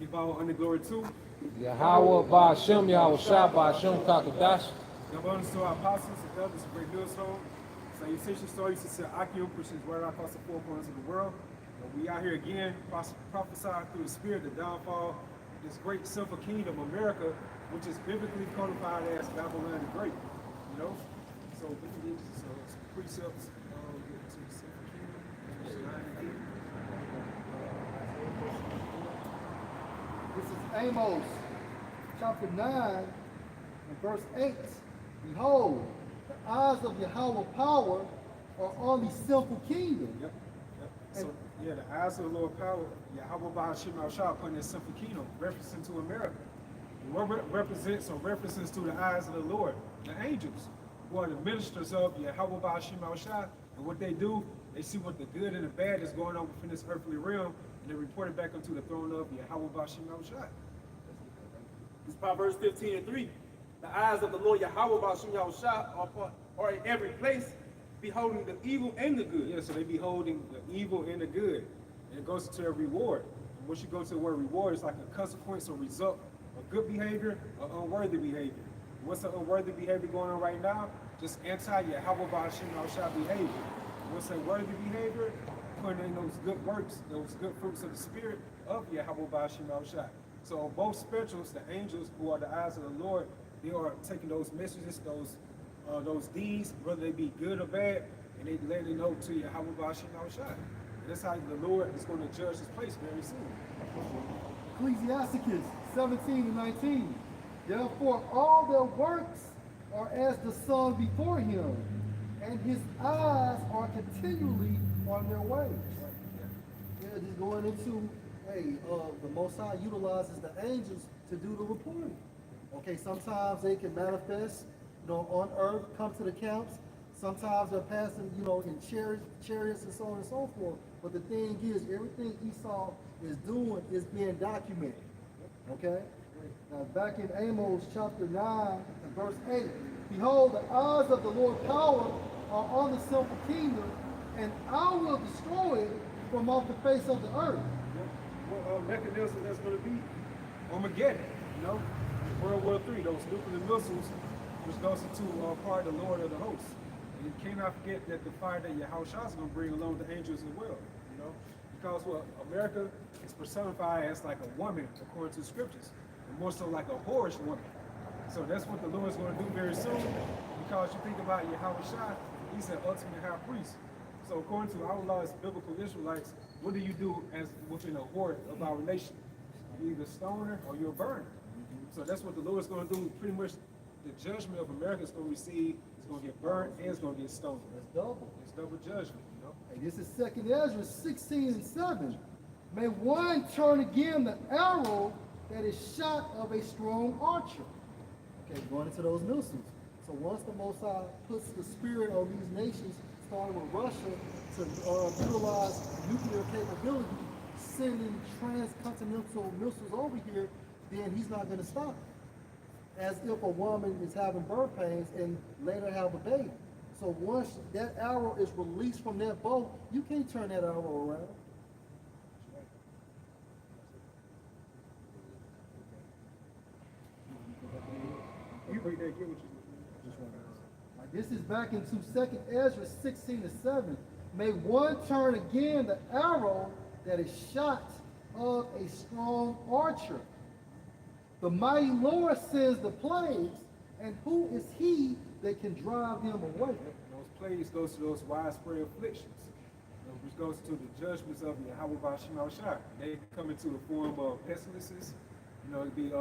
Give all honor and glory to. Yahweh Ba'Shem Yahweh Shah Ba'Shem Kakadash. Give honor to our apostles and elders of Great Millstone. Salutations to all you sincere Akim, Christians right across the four corners of the world. We out here again, prophesying through the spirit, the downfall of this great sinful kingdom, America, which is biblically codified as Babylon the Great. You know? So we can get some precepts to the sinful kingdom. This is Amos chapter 9 and verse 8. Behold, the eyes of Yahweh power are on the sinful kingdom. Yep. So, yeah, the eyes of the Lord power, Yahweh Ba'Shem Shah putting this sinful kingdom, referencing to America. What represents or references to the eyes of the Lord? The angels, who are the ministers of Yahweh Ba'Shem Shah, and what they do, they see what the good and the bad is going on within this earthly realm, and they report it back unto the throne of Yahweh Ba'Shem Shah. This is Proverbs 15:3. The eyes of the Lord Yahweh Ba'Shem Shah are in every place, beholding the evil and the good. Yeah, so they beholding the evil and the good. And it goes to a reward. And once you go to the word reward, it's like a consequence or result of good behavior or unworthy behavior. What's the unworthy behavior going on right now? Just anti-Yahweh Ba'Shem Shah behavior. What's that worthy behavior? Putting in those good works, those good fruits of the spirit of Yahweh Ba'Shem Shah. So on both spectrums, the angels who are the eyes of the Lord, they are taking those messages, those deeds, whether they be good or bad, and they let it know to Yahweh Ba'Shem Shah. And that's how the Lord is going to judge this place very soon. Ecclesiasticus 17 and 19. Therefore all their works are as the sun before him, and his eyes are continually on their ways. Yeah, just going into, the Most High utilizes the angels to do the reporting. Okay, sometimes they can manifest, on earth, come to the camps. Sometimes they're passing, in chariots and so on and so forth. But the thing is, everything Esau is doing is being documented. Okay? Now back in Amos chapter 9 and verse 8. Behold, the eyes of the Lord power are on the sinful kingdom, and I will destroy it from off the face of the earth. What mechanism that's going to be? Armageddon, World War III, those nuclear missiles, which goes into part of the Lord of the hosts. And you cannot forget that the fire that Yahushua is going to bring along the angels as well, Because America is personified as like a woman, according to the scriptures, and more so like a whorish woman. So that's what the Lord is going to do very soon, because you think about Yahushua, he's an ultimate high priest. So according to our law as biblical Israelites, what do you do as within a horde of our nation? You either stone her or you're burn her. So that's what the Lord is going to do. Pretty much the judgment of America is going to receive, it's going to get burned, and it's going to get stoned. That's double. It's double judgment, And this is 2nd Ezra 16 and 7. May one turn again the arrow that is shot of a strong archer. Okay, going into those missiles. So once the Most High puts the spirit on these nations, starting with Russia, to utilize nuclear capability, sending transcontinental missiles over here, then he's not going to stop it. As if a woman is having birth pains and later have a baby. So once that arrow is released from that bow, you can't turn that arrow around. You read that again, This is back into 2nd Ezra 16 and 7. May one turn again the arrow that is shot of a strong archer. The mighty Lord sends the plagues, and who is he that can drive them away? Those plagues goes to those widespread afflictions, which goes to the judgments of Yahweh Ba'Shem Shah. They come into the form of pestilences, it'd be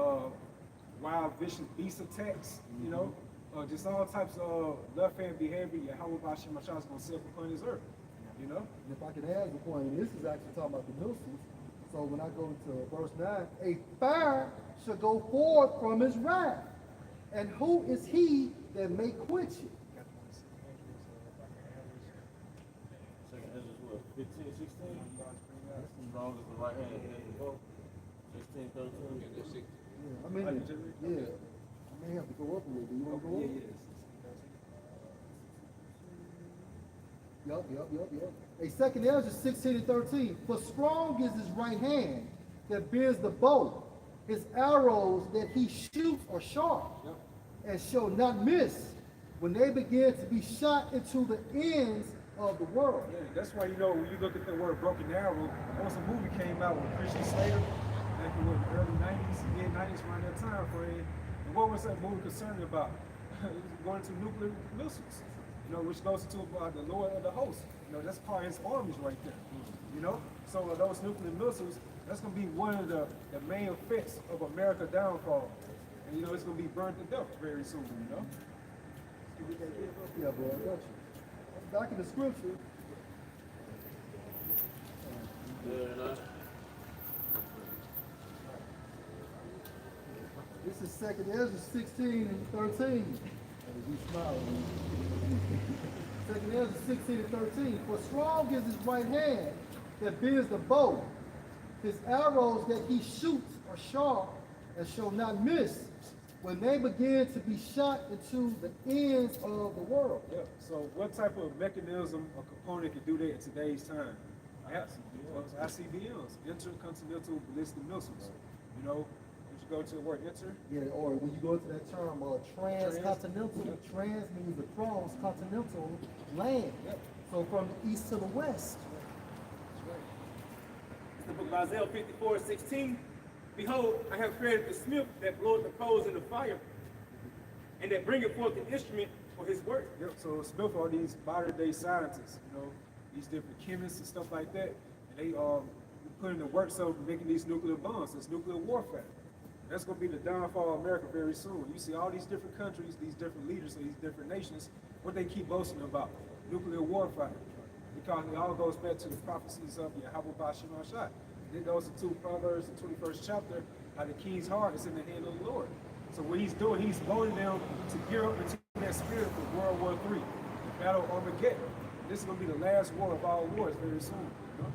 wild, vicious beast attacks, just all types of left-hand behavior Yahweh Ba'Shem Shah is going to set upon his earth, And if I can add the point, and this is actually talking about the missiles. So when I go to verse 9, a fire shall go forth from his wrath, and who is he that may quench it? Second Ezra what? 15, 16? As long as the right hand has the bow. 16, 13. Yeah, I may have to go up a little bit. You want to go up? Yup. A 2nd Ezra 16 and 13. For strong is his right hand, that bends the bow. His arrows that he shoots are sharp Yep. and shall not miss when they begin to be shot into the ends of the world. Yeah, that's why, you know, when you look at the word broken arrow, there was a movie came out with Christian Slater back in what, the early 90s, mid 90s, around that time frame. And what was that movie concerned about? It was going to nuclear missiles, you know, which goes into the Lord of the hosts. You know, that's part of his armies right there. You know, so those nuclear missiles, that's going to be one of the main effects of America's downfall. And, you know, it's going to be burned to death very soon, you know? Yeah, bro, I got you. Back in the scripture, this is 2nd Ezra 16 and 13. You smile. 2nd Ezra 16 and 13. For strong is his right hand that bends the bow. His arrows that he shoots are sharp and shall not miss when they begin to be shot into the ends of the world. Yeah. So what type of mechanism or component can do that in today's time? ICBMs, intercontinental ballistic missiles. You know, when you go to the word inter, Yeah, or when you go to that term, transcontinental, trans means across continental land. Yep. So from the east to the west. It's the book of Isaiah 54:16. Behold, I have created the smith that bloweth the coals in the fire, and that bringeth forth an instrument for his work. yep. So Smith are these modern day scientists, you know, these different chemists and stuff like that, and they put in the work of making these nuclear bombs, this nuclear warfare. That's going to be the downfall of America very soon. You see all these different countries, these different leaders of these different nations, what they keep boasting about, nuclear warfare. Because it all goes back to the prophecies of Yahweh Bashim Ashai. Then goes into Proverbs, the 21st chapter, how the king's heart is in the hand of the Lord. So what he's doing, he's loading them to gear up into that spirit for World War III, the Battle of Armageddon. This is going to be the last war of all wars very soon. You know?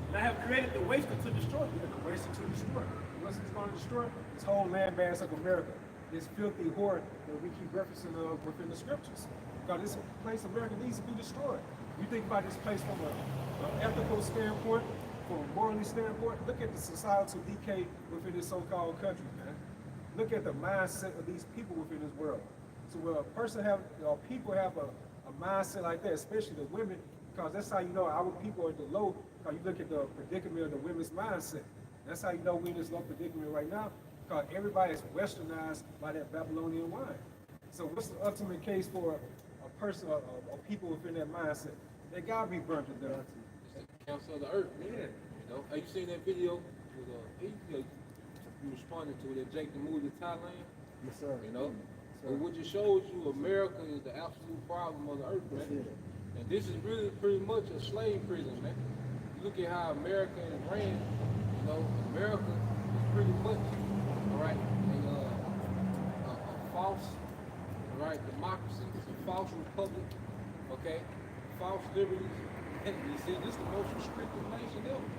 And I have created the waster to destroy. Yeah, the waste to destroy. What's he's going to destroy? This whole land mass of America. This filthy horde that we keep referencing within the scriptures. Because this place America needs to be destroyed. You think about this place from an ethical standpoint, from a morally standpoint, look at the societal decay within this so-called country, man. Look at the mindset of these people within this world. So when a person have, or people have a mindset like that, especially the women, because that's how you know our people are at the low, because you look at the predicament of the women's mindset. That's how you know we're in this low predicament right now, because everybody is westernized by that Babylonian wine. So what's the ultimate case for a person or people within that mindset? They gotta be burnt to death. It's the council of the earth, man. Yeah. You know, have you seen that video with you responded to that Jake the movie to Thailand? Yes, sir. You know, but what just shows you America is the absolute problem of the earth, man. And this is really pretty much a slave prison, man. You look at how America is ran. You know, America is pretty much, all right, a false, all right, democracy. It's a false republic, okay, false liberties. And you see, this is the most restrictive nation ever.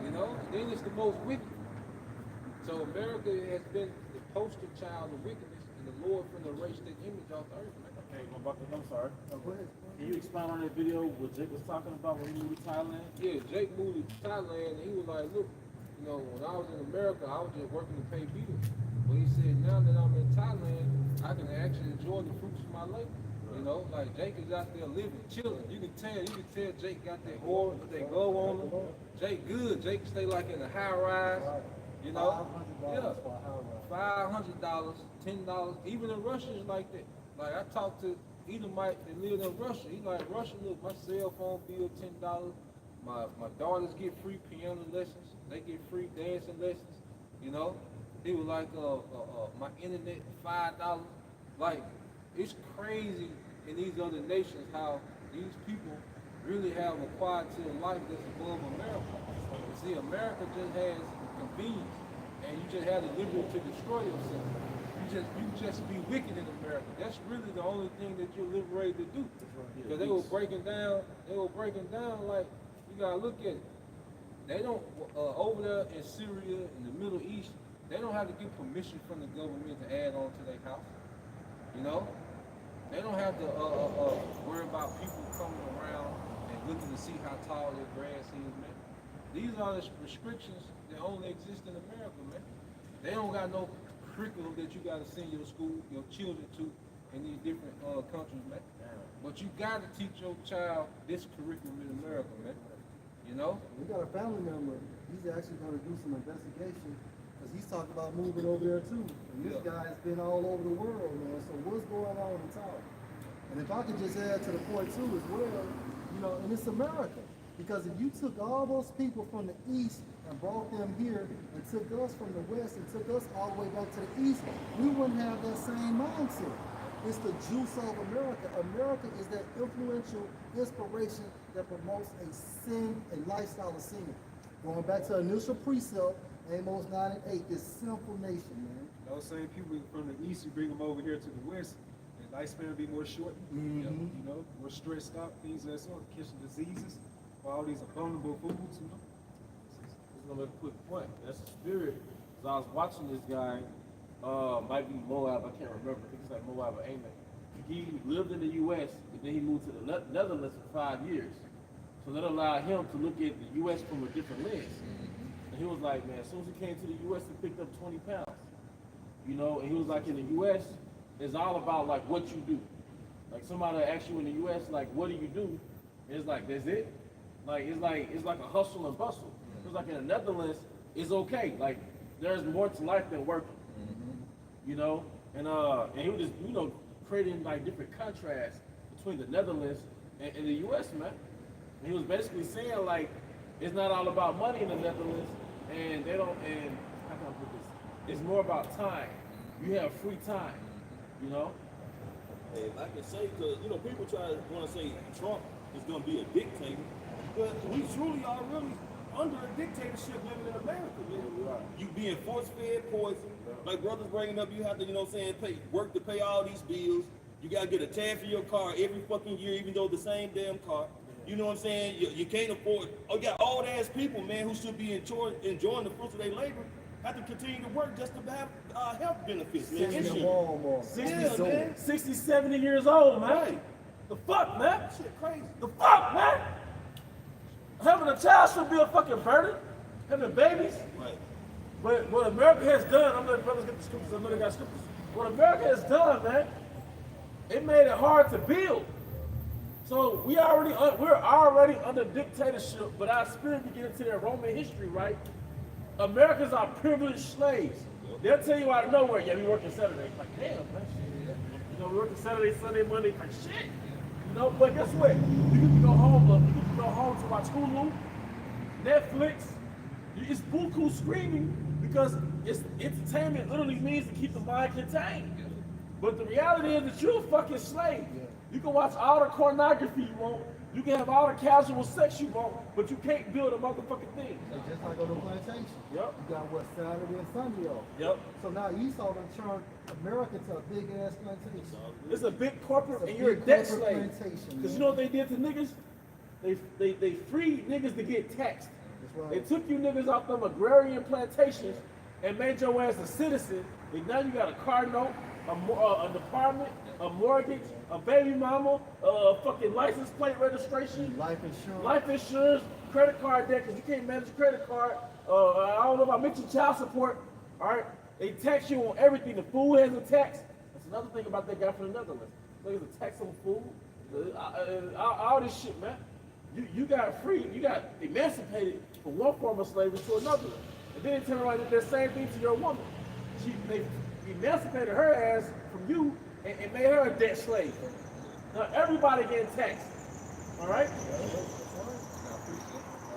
You know, and then it's the most wicked. So America has been the poster child of wickedness, and the Lord from the race that image off the earth, man. Okay, going back to, I'm sorry. Go ahead. Can you expound on that video what Jake was talking about when he moved to Thailand? Yeah, Jake moved to Thailand, and he was like, look, you know, when I was in America, I was just working to pay bills. But he said, now that I'm in Thailand, I can actually enjoy the fruits of my labor. You know, like Jake is out there living, chilling. You can tell Jake got that oil, that glow on him. Jake good. Jake stay like in a high rise. You know, $500 for a high rise. $500, $10, even in Russia is like that. Like I talked to Edomite that live in Russia. He like, Russia, look, my cell phone bill $10. My daughters get free piano lessons. They get free dancing lessons. You know, he was like, my internet $5. Like, it's crazy in these other nations how these people really have a quality of life that's above America. You see, America just has convenience, and you just have the liberty to destroy yourself. You just be wicked in America. That's really the only thing that you're liberated to do. Because they were breaking down like, you gotta look at it. They don't, over there in Syria, in the Middle East, they don't have to get permission from the government to add on to their house. You know? They don't have to worry about people coming around and looking to see how tall their grass is, man. These are the restrictions that only exist in America, man. They don't got no curriculum that you got to send your children to in these different countries, man. But you got to teach your child this curriculum in America, man. You know? We got a family member. He's actually going to do some investigation because he's talking about moving over there too. And this guy's been all over the world, man. So what's going on in town? And if I could just add to the point too as well, you know, and it's America. Because if you took all those people from the east and brought them here and took us from the west and took us all the way back to the east, we wouldn't have that same mindset. It's the juice of America. America is that influential inspiration that promotes a lifestyle of sin. Going back to initial precept, Amos 9 and 8, this sinful nation, man. Those same people from the east, you bring them over here to the west, their lifespan will be more shortened. You know, more stressed out, things of that sort, catching diseases, all these abominable foods, you know. Just gonna make a quick point. That's the spirit. So I was watching this guy, might be Moab, I can't remember. I think it's like Moab or Amen. He lived in the U.S. and then he moved to the Netherlands for 5 years. So that allowed him to look at the U.S. from a different lens. And he was like, man, as soon as he came to the U.S., he picked up 20 pounds. You know, and he was like, in the U.S., it's all about like what you do. Like somebody asks you in the U.S., like, what do you do? And it's like, that's it. Like it's like a hustle and bustle. It's like in the Netherlands, it's okay. Like there's more to life than working. You know, and he was just, you know, creating like different contrasts between the Netherlands and the U.S., man. And he was basically saying like it's not all about money in the Netherlands, and they don't. And how can I put this? It's more about time. You have free time. You know. Hey, I can say, because, you know, people want to say Trump is going to be a dictator, but we truly are really under a dictatorship living in America, man. Right. You being force-fed poison. Like brothers bringing up, you have to, you know what I'm saying, work to pay all these bills. You got to get a tag for your car every fucking year, even though the same damn car. You know what I'm saying? You can't afford. Oh, you got old ass people, man, who should be enjoying the fruits of their labor, have to continue to work just to have health benefits, man. Yeah, man. 60, 70 years old, man. Right. The fuck, man? Shit crazy. The fuck, man? Having a child should be a fucking burden. Having babies. Right. But what America has done, I'm letting brothers get the scriptures, I know they got scriptures. What America has done, man, it made it hard to build. So we're already under dictatorship, but our spirit, we get into their Roman history, right? Americans are privileged slaves. They'll tell you out of nowhere, yeah, we working Saturday. Like, damn, man, shit. You know, we working Saturday, Sunday, Monday, like shit. You know, but guess what? You get to go home, look. You get to go home to watch Hulu, Netflix. It's buku screaming because it's entertainment literally means to keep the mind contained. But the reality is that you're a fucking slave. You can watch all the pornography you want. You can have all the casual sex you want, but you can't build a motherfucking thing. So just like on the plantation. Yep. You got what, Saturday and Sunday off. Yep. So now Esau done turned America to a big ass plantation. It's a big corporate, It's a and you're a big debt corporate slave. plantation, Because you man. know what they did to niggas? They freed niggas to get taxed. That's right. They took you niggas off them agrarian plantations and made your ass a citizen. And now you got a car note, an apartment, a mortgage, a baby mama, a fucking license plate registration, life insurance, credit card debt, because you can't manage a credit card. I don't know if I mentioned child support. All right, they tax you on everything. The food has a tax. That's another thing about that guy from the Netherlands. There's a tax on food, all this shit, man. You got free, you got emancipated from one form of slavery to another. And then they turn around and do the same thing to your woman. They emancipated her ass from you and made her a debt slave. Now everybody getting taxed. All right?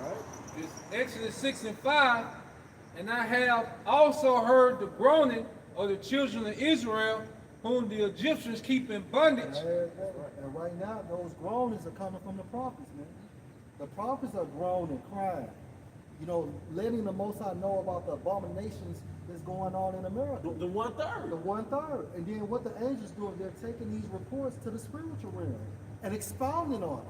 All right. It's Exodus 6 and 5. And I have also heard the groaning of the children of Israel, whom the Egyptians keep in bondage. And right now, those groanings are coming from the prophets, man. The prophets are groaning, crying. You know, letting the Most High know about the abominations that's going on in America. The 1/3. The 1/3. And then what the angels do is they're taking these reports to the spiritual realm and expounding on it.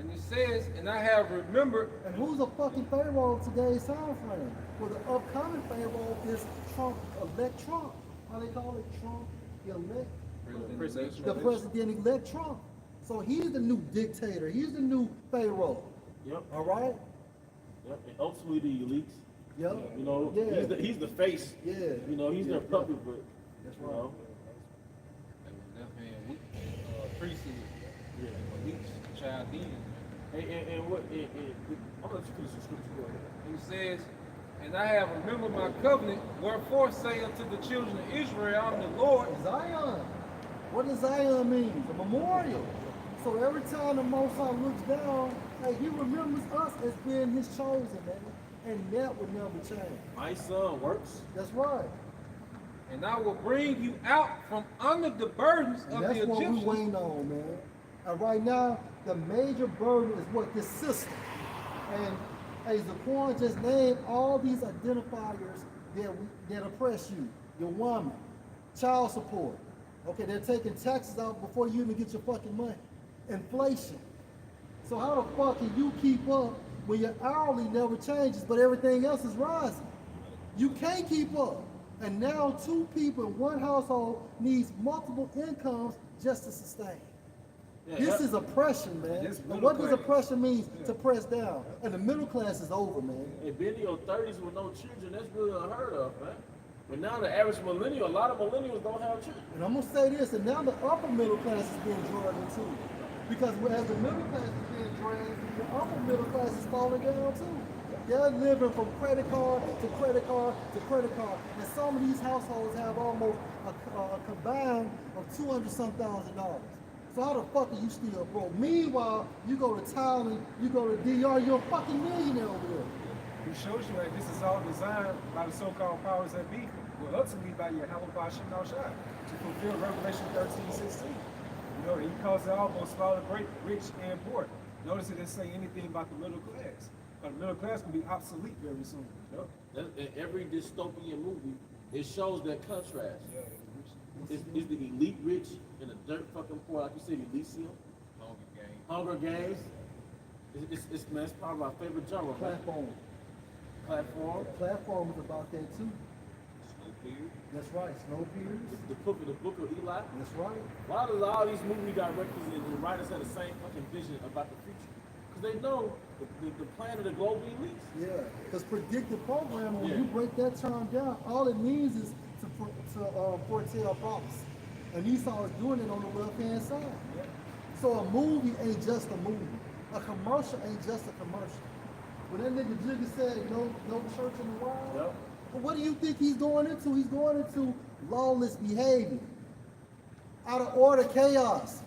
And it says, and I have remembered. And who's the fucking Pharaoh of today's time frame? Well, the upcoming Pharaoh is Trump, elect Trump. How they call it? Trump, the president-elect Trump. So he's the new dictator. He's the new Pharaoh. Yep. All right? Yep. And ultimately the elites. Yep. You know, Yeah. he's the face. Yeah. You know, he's their puppet, but That's you right. know. They was definitely priesthood. Yeah. Elites, Chaldeans. And what? I'm gonna let you finish the scripture. Go ahead. He says, and I have remembered my covenant, wherefore say unto the children of Israel, I'm the Lord. Zion. What does Zion mean? The memorial. So every time the Most High looks down, hey, he remembers us as being his chosen, man. And that would never change. My son works. That's right. And I will bring you out from under the burdens And of that's the what we Egyptians. waiting on, man. And right now, the major burden is what this system. And hey, Zaquan just named all these identifiers that oppress you. Your woman, child support. Okay, they're taking taxes out before you even get your fucking money. Inflation. So how the fuck can you keep up when your hourly never changes, but everything else is rising? You can't keep up. And now 2 people in one household needs multiple incomes just to sustain. Yeah, This is oppression, man. This And middle what does class. oppression mean? To press down. And the middle class is over, man. And being in your 30s with no children, that's really unheard of, man. But now the average millennial, a lot of millennials don't have children. And I'm gonna say this, and now the upper middle class is being dragged into it. Because as the middle class is being dragged, the upper middle class is falling down too. They're living from credit card to credit card to credit card. And some of these households have almost a combined of $200,000. So how the fuck are you still broke? Meanwhile, you go to Thailand, you go to DR, you're a fucking millionaire over there. He shows you that this is all designed by the so-called powers that be, well, ultimately by Yahweh Bashim Shai, to fulfill Revelation 13:16. You know, he calls it all both small and great, rich and poor. Notice it didn't say anything about the middle class. But the middle class can be obsolete very soon. In every dystopian movie, it shows that contrast. It's the elite rich and the dirt fucking poor, like you said, Elysium, Hunger Games. Man, it's probably my favorite genre, man. Platform. Platform is about that too. That's right, Snowpiercer. The book of Eli. That's right. Why does all these movie directors and writers have the same fucking vision about the future? Because they know the plan of the global elites. Yeah, because predictive programming, when Yeah. you break that term down, all it means is to foretell prophecy. And Esau is doing it on the left-hand side. So a movie ain't just a movie. A commercial ain't just a commercial. When that nigga Jigga said no church in the wild, Yep. well, what do you think he's going into? He's going into lawless behavior, out of order chaos.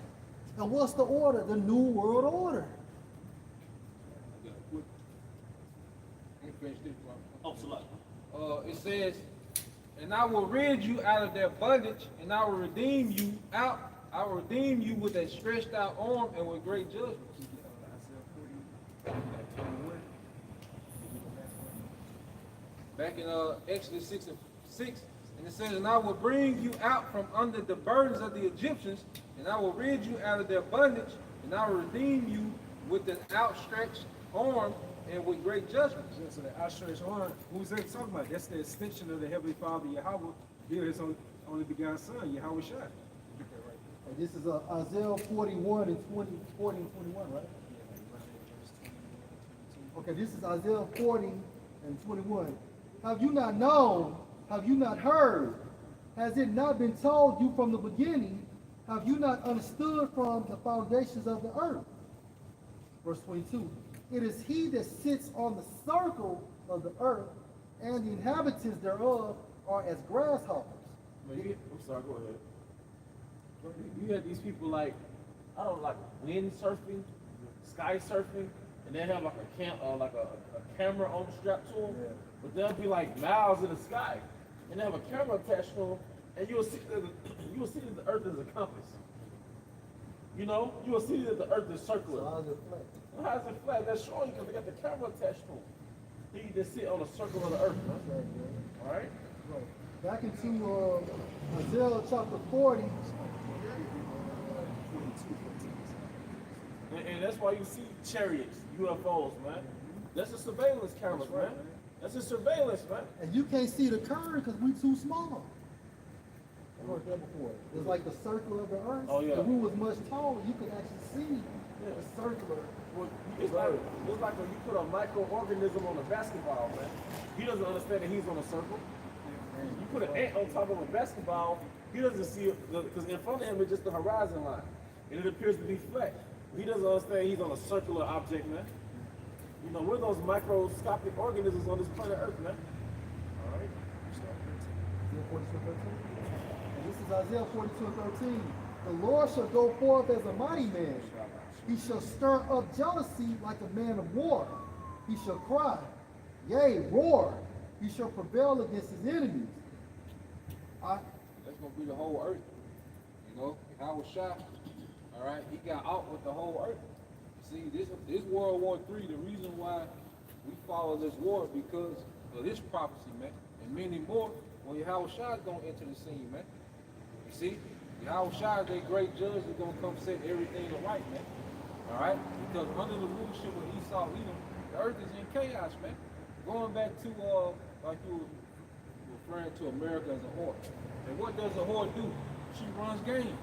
And what's the order? The New World Order. Let me finish this one. Oh, select. It says, and I will rid you out of their bondage, and I will redeem you out. I will redeem you with a stretched out arm and with great judgment. Back in Exodus 6:6, and it says, and I will bring you out from under the burdens of the Egyptians, and I will rid you out of their bondage, and I will redeem you with an outstretched arm and with great judgment. So the outstretched arm, who's that talking about? That's the extension of the Heavenly Father, Yahweh, via his only begotten Son, Yahweh Shai. And this is Isaiah 41 and 40 and 21, right? Okay, this is Isaiah 40 and 21. Have you not known? Have you not heard? Has it not been told you from the beginning? Have you not understood from the foundations of the earth? Verse 22. It is he that sits on the circle of the earth, and the inhabitants thereof are as grasshoppers. I'm sorry, go ahead. You had these people like, I don't know, like wind surfing, sky surfing, and they have like a camera on strap to them. Yeah. But they'll be like miles in the sky, and they have a camera attached to them, and you will see that the earth is a compass. You know, you will see that the earth is circular. So how's it flat? Well, how is it flat? That's showing you because they got the camera attached to them. He just sit on a circle of the earth. That's right, man. All right. Right. Back into Isaiah chapter 40. And that's why you see chariots, UFOs, man. That's a surveillance cameras, man. That's a surveillance, man. And you can't see the curve because we too small. I've heard that before. It's like the circle of the earth. Oh, yeah. If we was much taller, you could actually see the circular it's like when you put a microorganism on a basketball, man. He doesn't understand that he's on a circle. You put an ant on top of a basketball, he doesn't see it because in front of him is just the horizon line, and it appears to be flat. He doesn't understand he's on a circular object, man. You know, we're those microscopic organisms on this planet Earth, man. All right. Isaiah 42:13. And this is Isaiah 42:13. The Lord shall go forth as a mighty man. He shall stir up jealousy like a man of war. He shall cry, yea, roar. He shall prevail against his enemies. That's gonna be the whole earth. You know, if I was shot, all right, he got out with the whole earth. See, this World War III, the reason why we follow this war is because of this prophecy, man. And many more when Yahweh Shai is gonna enter the scene, man. You see, Yahweh Shai is a great judge that's gonna come set everything right, man. All right? Because under the rulership of Esau, Edom, the earth is in chaos, man. Going back to like you were referring to America as a whore. And what does a whore do? She runs game.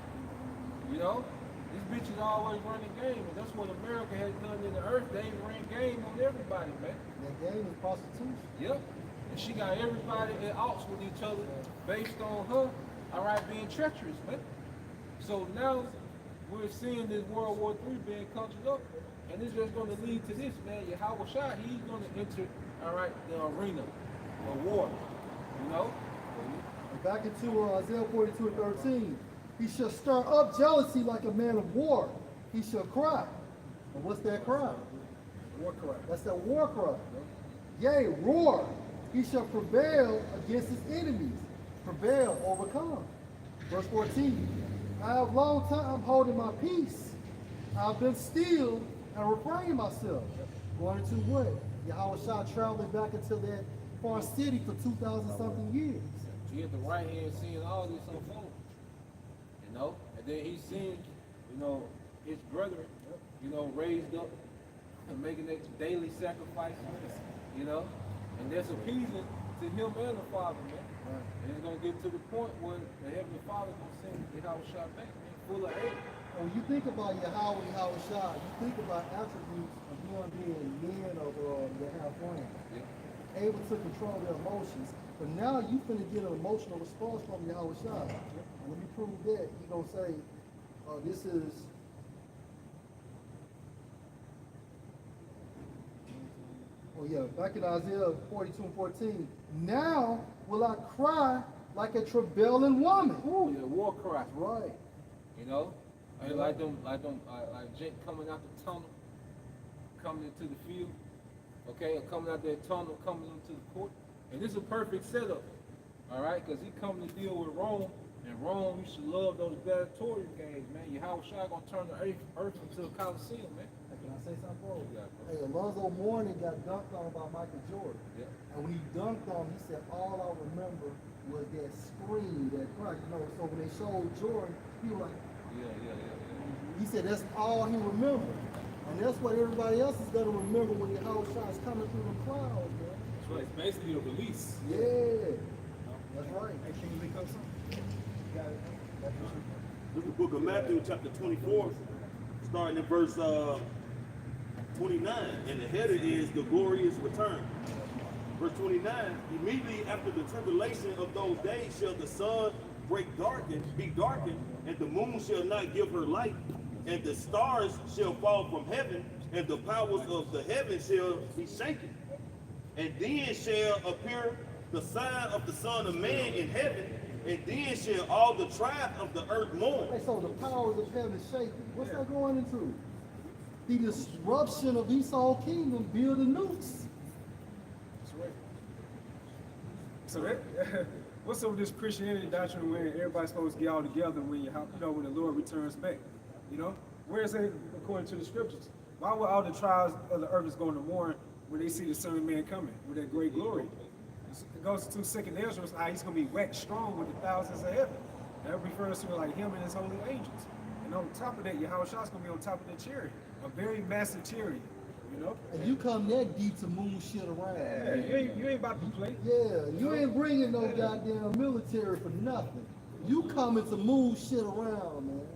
You know? These bitches always running game, and that's what America has done in the earth. They ran game on everybody, man. That game is prostitution. Yep. And she got everybody at odds with each other based on her, all right, being treacherous, man. So now we're seeing this World War III being conjured up, and it's just going to lead to this, man. Yahweh Shai, he's going to enter, all right, the arena of war, you know? And back into Isaiah 42:13. He shall stir up jealousy like a man of war. He shall cry. And what's that cry? War cry. That's that war cry. Yea, roar. He shall prevail against his enemies. Prevail, overcome. Verse 14. I have long time holding my peace. I've been still and refraining myself. Going into what? Yahweh Shah traveling back into that far city for 2,000 something years. He at the right hand seeing all this unfold. You know, and then he's seeing, you know, his brethren, you know, raised up and making their daily sacrifices, you know, and that's appeasing to him and the Father, man. Right. And it's gonna get to the point where the Heavenly Father's gonna send Yahweh Shai back, man, full of hate. And when you think about Yahweh Shah, you think about attributes of him being men of that have brains, able to control their emotions. But now you finna get an emotional response from Yahweh Shah. And when you prove that, you gonna say, this is back in Isaiah 42:14. Now will I cry like a travailing woman. Ooh, yeah, war cry, Right. you know, and like Jake coming out the tunnel, coming into the field, okay, or coming out that tunnel, coming into the court, and this is a perfect setup, all right, because he coming to deal with Rome, and Rome, you should love those gladiatorial games, man. Yahweh Shai gonna turn the earth into a coliseum, man. Hey, can I say something, bro? Yeah, bro. Hey, Alonzo Mourning got dunked on by Michael Jordan. Yeah. And when he dunked on him, he said, all I remember was that scream, that cry. You know, so when they showed Jordan, he was like, Yeah. he said that's all he remembered. And that's what everybody else is going to remember when the house shot is coming through the clouds, man. That's right. It's basically a release. Yeah. That's right. Hey, can you link up something? You got it? Look at the book of Matthew, chapter 24, starting in verse 29. And the header is the glorious return. Verse 29, immediately after the tribulation of those days shall the sun be darkened, and the moon shall not give her light, and the stars shall fall from heaven, and the powers of the heaven shall be shaken. And then shall appear the sign of the Son of Man in heaven, and then shall all the tribes of the earth mourn. Hey, so the powers of heaven shaking. What's that going into? The disruption of Esau's kingdom building nukes. That's right. So that, what's up with this Christianity doctrine when everybody's supposed to get all together when when the Lord returns back? You know, where is it according to the scriptures? Why would all the tribes of the earth is going to mourn when they see the Son of Man coming with that great glory? It goes to 2 Ezra, he's going to be waxed strong with the thousands of heaven. That refers to like him and his holy angels. And on top of that, Yahweh Shai is going to be on top of the chariot, a very massive chariot. You know? And you come that deep to move shit around. Yeah, you ain't about to play. Yeah, you ain't bringing no goddamn military for nothing. You coming to move shit around, man.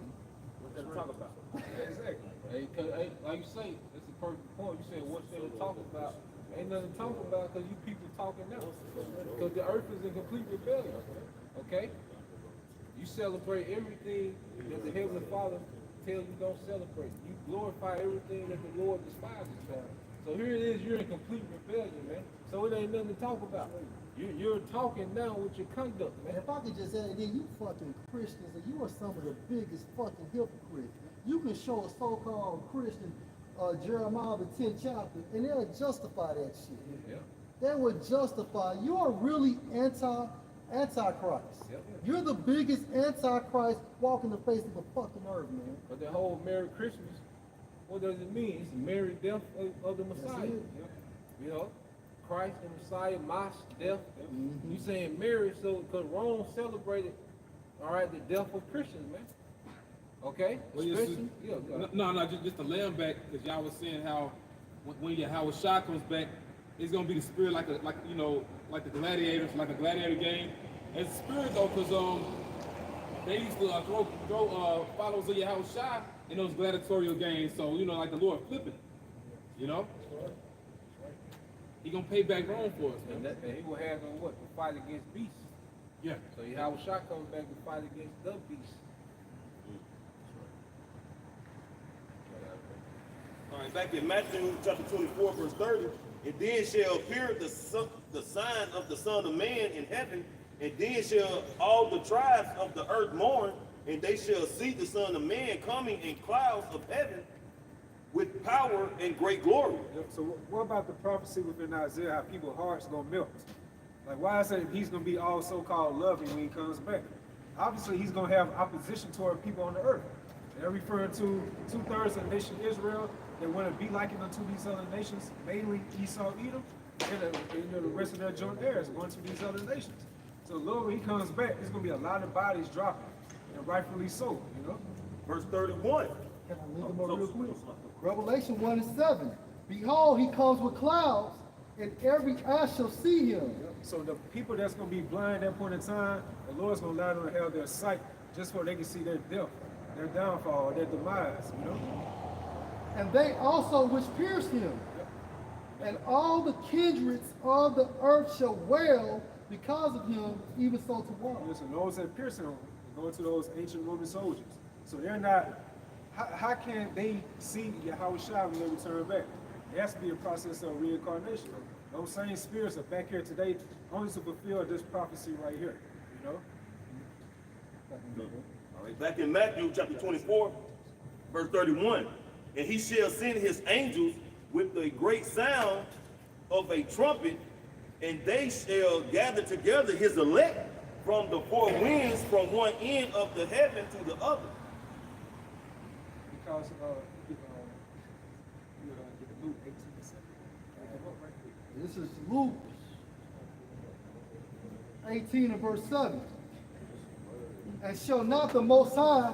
What they talk about? Yeah, exactly. Hey, like you say, it's perfect point. You said what's there to talk about? Ain't nothing to talk about because you people talking now. Because the earth is in complete rebellion. Okay? You celebrate everything that the Heavenly Father tells you don't celebrate. You glorify everything that the Lord despises. So here it is, you're in complete rebellion, man. So it ain't nothing to talk about. You're talking now with your conduct, man. If I could just add in, you fucking Christians, and you are some of the biggest fucking hypocrites. You can show a so-called Christian Jeremiah the 10th chapter, and they'll justify that shit. Yeah. They would justify. You are really antichrist. Yep. You're the biggest antichrist walking the face of the fucking earth, man. But the whole Merry Christmas, what does it mean? It's the Merry death of the Messiah. it. You know, Christ the Messiah, Mass, death. Mhm. You saying Mary, so because Rome celebrated, all right, the death of Christians, man. Okay? Well, yes, Especially, yeah, no, just to lay them back, because y'all was saying how when Yahweh Shah comes back, it's gonna be the spirit like the gladiators, like a gladiator game. It's a spirit though, because they used to throw followers of Yahweh Shah in those gladiatorial games. So like the Lord flipping, He gonna pay back Rome for us, and, man. and he will have them what? To fight against beasts. Yeah. So Yahweh Shah comes back to fight against the beast. All right, back in Matthew chapter 24, verse 30, and then shall appear the sign of the Son of Man in heaven, and then shall all the tribes of the earth mourn, and they shall see the Son of Man coming in clouds of heaven with power and great glory. Yep, so what about the prophecy within Isaiah, how people's hearts gonna melt? Like, why I say he's gonna be all so-called loving when he comes back? Obviously, he's gonna have opposition toward people on the earth. They're referring to 2/3 of the nation Israel. They want to be likened unto these other nations, mainly Esau, Edom, and the rest of their joint heirs going to these other nations. So Lord, when he comes back, there's gonna be a lot of bodies dropping, and rightfully so, Verse 31. Can I link them up real quick? Revelation 1:7. Behold, he comes with clouds, and every eye shall see him. So the people that's gonna be blind at that point in time, the Lord's gonna allow them to have their sight just so they can see their death, their downfall, their demise, And they also which pierced him. And all the kindreds of the earth shall wail because of him, even so tomorrow. Listen, those that piercing them, going to those ancient Roman soldiers. So they're not, how can they see Yahweh Shah when they return back? It has to be a process of reincarnation. Those same spirits are back here today only to fulfill this prophecy right here, All right, back in Matthew chapter 24, verse 31. And he shall send his angels with a great sound of a trumpet, and they shall gather together his elect from the four winds, from one end of the heaven to the other. Because Luke 18:7. This is Luke 18 and verse 7. And shall not the Most High,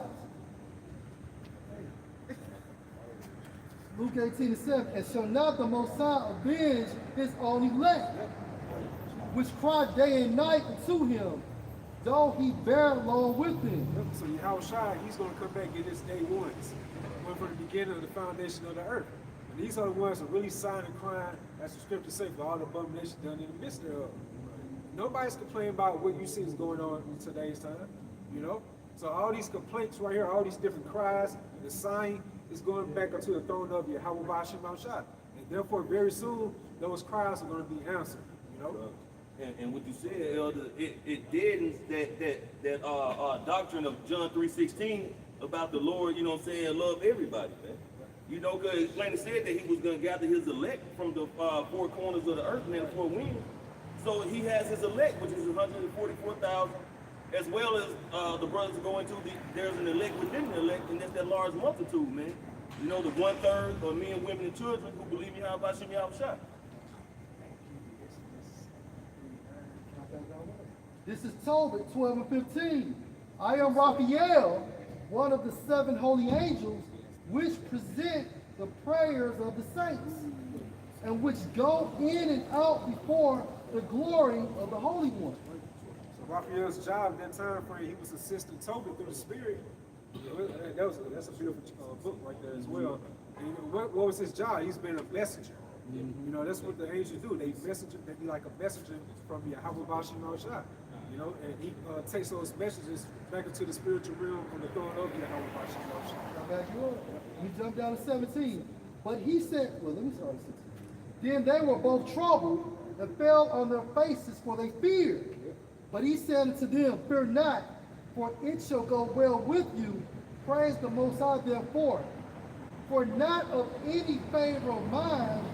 Luke 18:7, and shall not the Most High avenge his own elect, which cry day and night unto him, though he bear along with them. So Yahweh Shai, he's going to come back and get his day ones, one from the beginning of the foundation of the earth. And these are the ones that really sign and crying, as the scripture says, for all the abominations done in the midst thereof. Nobody's complaining about what you see is going on in today's time, So all these complaints right here, all these different cries, the sign is going back unto the throne of Yahweh Ba'ashem Shai. And therefore, very soon, those cries are going to be answered, And what you said, Elder, it deadens that doctrine of John 3:16 about the Lord, love everybody, man. Because he plainly said that he was going to gather his elect from the four corners of the earth and the four winds. So he has his elect, which is 144,000, as well as the brothers are going to, there's an elect within the elect, and that's that large multitude, man. The 1/3 of men, women, and children who believe in Yahweh Shem Shai. This is Tobit 12 and 15. I am Raphael, one of the 7 holy angels, which present the prayers of the saints, and which go in and out before the glory of the Holy One. So Raphael's job in that time frame, he was assisting Tobit through the Spirit. That's a beautiful book right there as well. And what was his job? He's been a messenger. You know, that's what the angels do. They be like a messenger from Yahweh Bashim Shah. You know, and he takes those messages back into the spiritual realm on the throne of Yahweh Bashim Shah. Now back you up. We jump down to 17. But he said, well, let me start at 16. Then they were both troubled and fell on their faces, for they feared. But he said unto them, fear not, for it shall go well with you. Praise the Most High therefore. For not of any favor of mine,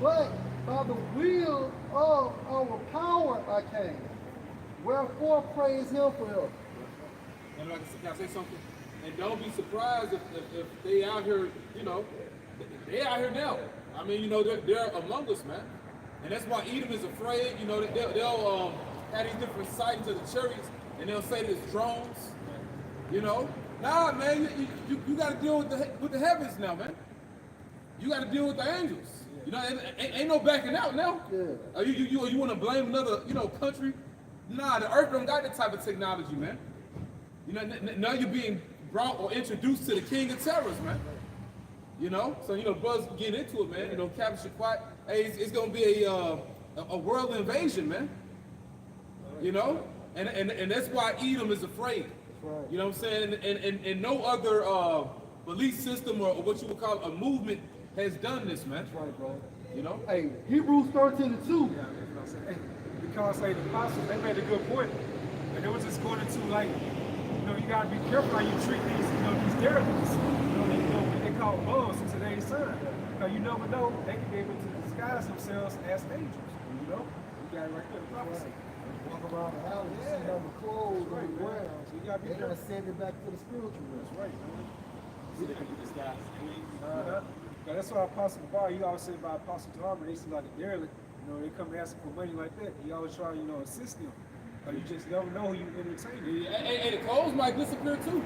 but by the will of our power I came. Wherefore praise him for help. And like I said, can I say something? And don't be surprised if they out here, you know, they out here now. I mean, you know, they're among us, man. And that's why Edom is afraid. You know, they'll have these different sightings of the chariots, and they'll say there's drones. You know, nah, man, you got to deal with the heavens now, man. You got to deal with the angels. You know, ain't no backing out now. Yeah. You want to blame another, you know, country? Nah, the earth don't got that type of technology, man. You know, now you're being brought or introduced to the king of terrors, man. You know, so you know, brothers get into it, man. You know, Captain Shaquat, hey, it's gonna be a world invasion, man. You know, and that's why Edom is afraid. Right. You know what I'm saying? And no other belief system or what you would call a movement has done this, man. That's right, bro. You know? Hey, Hebrews 13:2. Yeah, that's what I'm saying. Hey, because like the apostles, they made a good point. And they was just going into like, you know, you gotta be careful how you treat these, you know, these derelicts. You know, what they call bums in today's time. Because you never know, they can be able to disguise themselves as angels. You know? You got it right there, the prophecy. Walk around the house, you see them with clothes Right, and man. wear. So you gotta be They gotta careful. send it back to the spiritual realm. That's right, man. See, they can be disguised as queens. Yeah, that's why Apostle Bar, he always said about Apostle Jarman, they see like a derelict, you know, they come asking for money like that. He always try, you know, assist them. But you just never know who you entertaining. And the clothes might disappear too.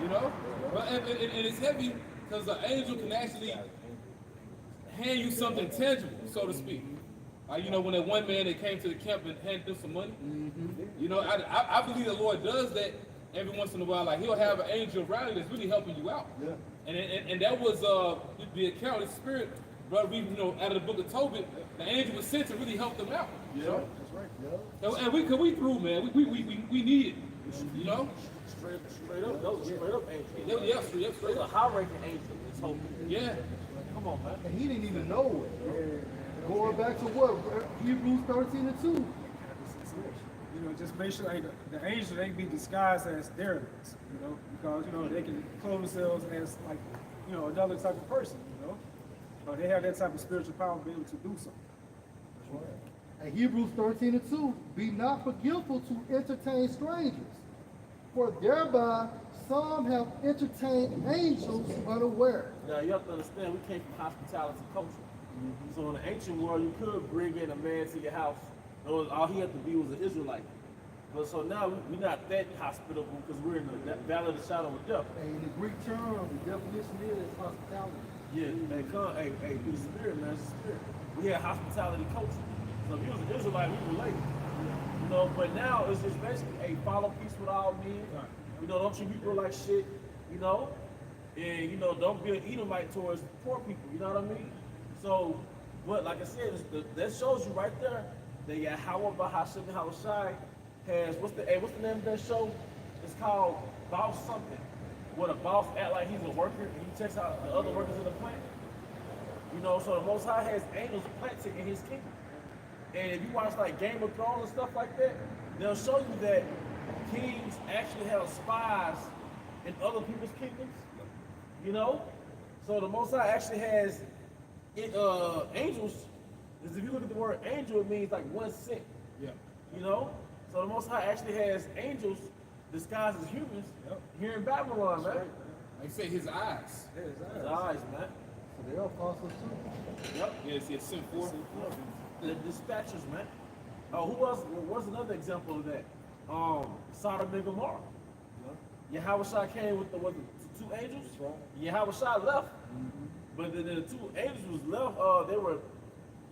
You know? But, and it's heavy because the angel can actually hand you something tangible, so to speak. You know, when that one man that came to the camp and handed them some money, you know, I believe the Lord does that every once in a while. Like he'll have an angel around you that's really helping you out. Yeah. And that was the account of the Spirit, brother. We, you know, out of the book of Tobit, the angel was sent to really help them out. You know? That's right. Yeah. And we through, man. We need it. You know? Straight up, those straight up angels. Yeah, straight There's a up. high-ranking angel that's hoping. Yeah. Come on, man. And he didn't even know it. Going back to what? Hebrews 13:2. You know, just make sure like, the angels they be disguised as derelicts, you know, because you know they can clothe themselves as like, you know, another type of person, you know. They have that type of spiritual power to be able to do something. And Hebrews 13:2. Be not forgetful to entertain strangers, for thereby some have entertained angels unaware. Now you have to understand, we came from hospitality culture. So in the ancient world, you could bring in a man to your house. All he had to be was an Israelite. But so now we're not that hospitable because we're in the valley of the shadow of death. And in the Greek term, the definition is hospitality. Yeah, hey, through the spirit, man, it's the spirit. We had hospitality culture. So if you was an Israelite, we related. You know, but now it's just basically, hey, follow peace with all men. You know, don't treat people like shit, you know? And, you know, don't be an Edomite towards poor people, you know what I mean? So, but like I said, that shows you right there that Yahweh Bahashim Hawashai has, what's the name of that show? It's called Boss Something. Where the boss act like he's a worker and he checks out the other workers in the plant. You know, so the Most High has angels planted in his kingdom. And if you watch like Game of Thrones and stuff like that, they'll show you that kings actually have spies in other people's kingdoms. You know? So the Most High actually has angels. Because if you look at the word angel, it means like one sent. Yeah. You know? So the Most High actually has angels disguised as humans here in Babylon, man. Like I say, his eyes. His eyes, man. So they're apostles too. Yep. Yeah, it's sent forth. The dispatchers, man. What's another example of that? Sodom and Gomorrah. Yahweh came with the two angels. Yahweh left, but the two angels was left. They were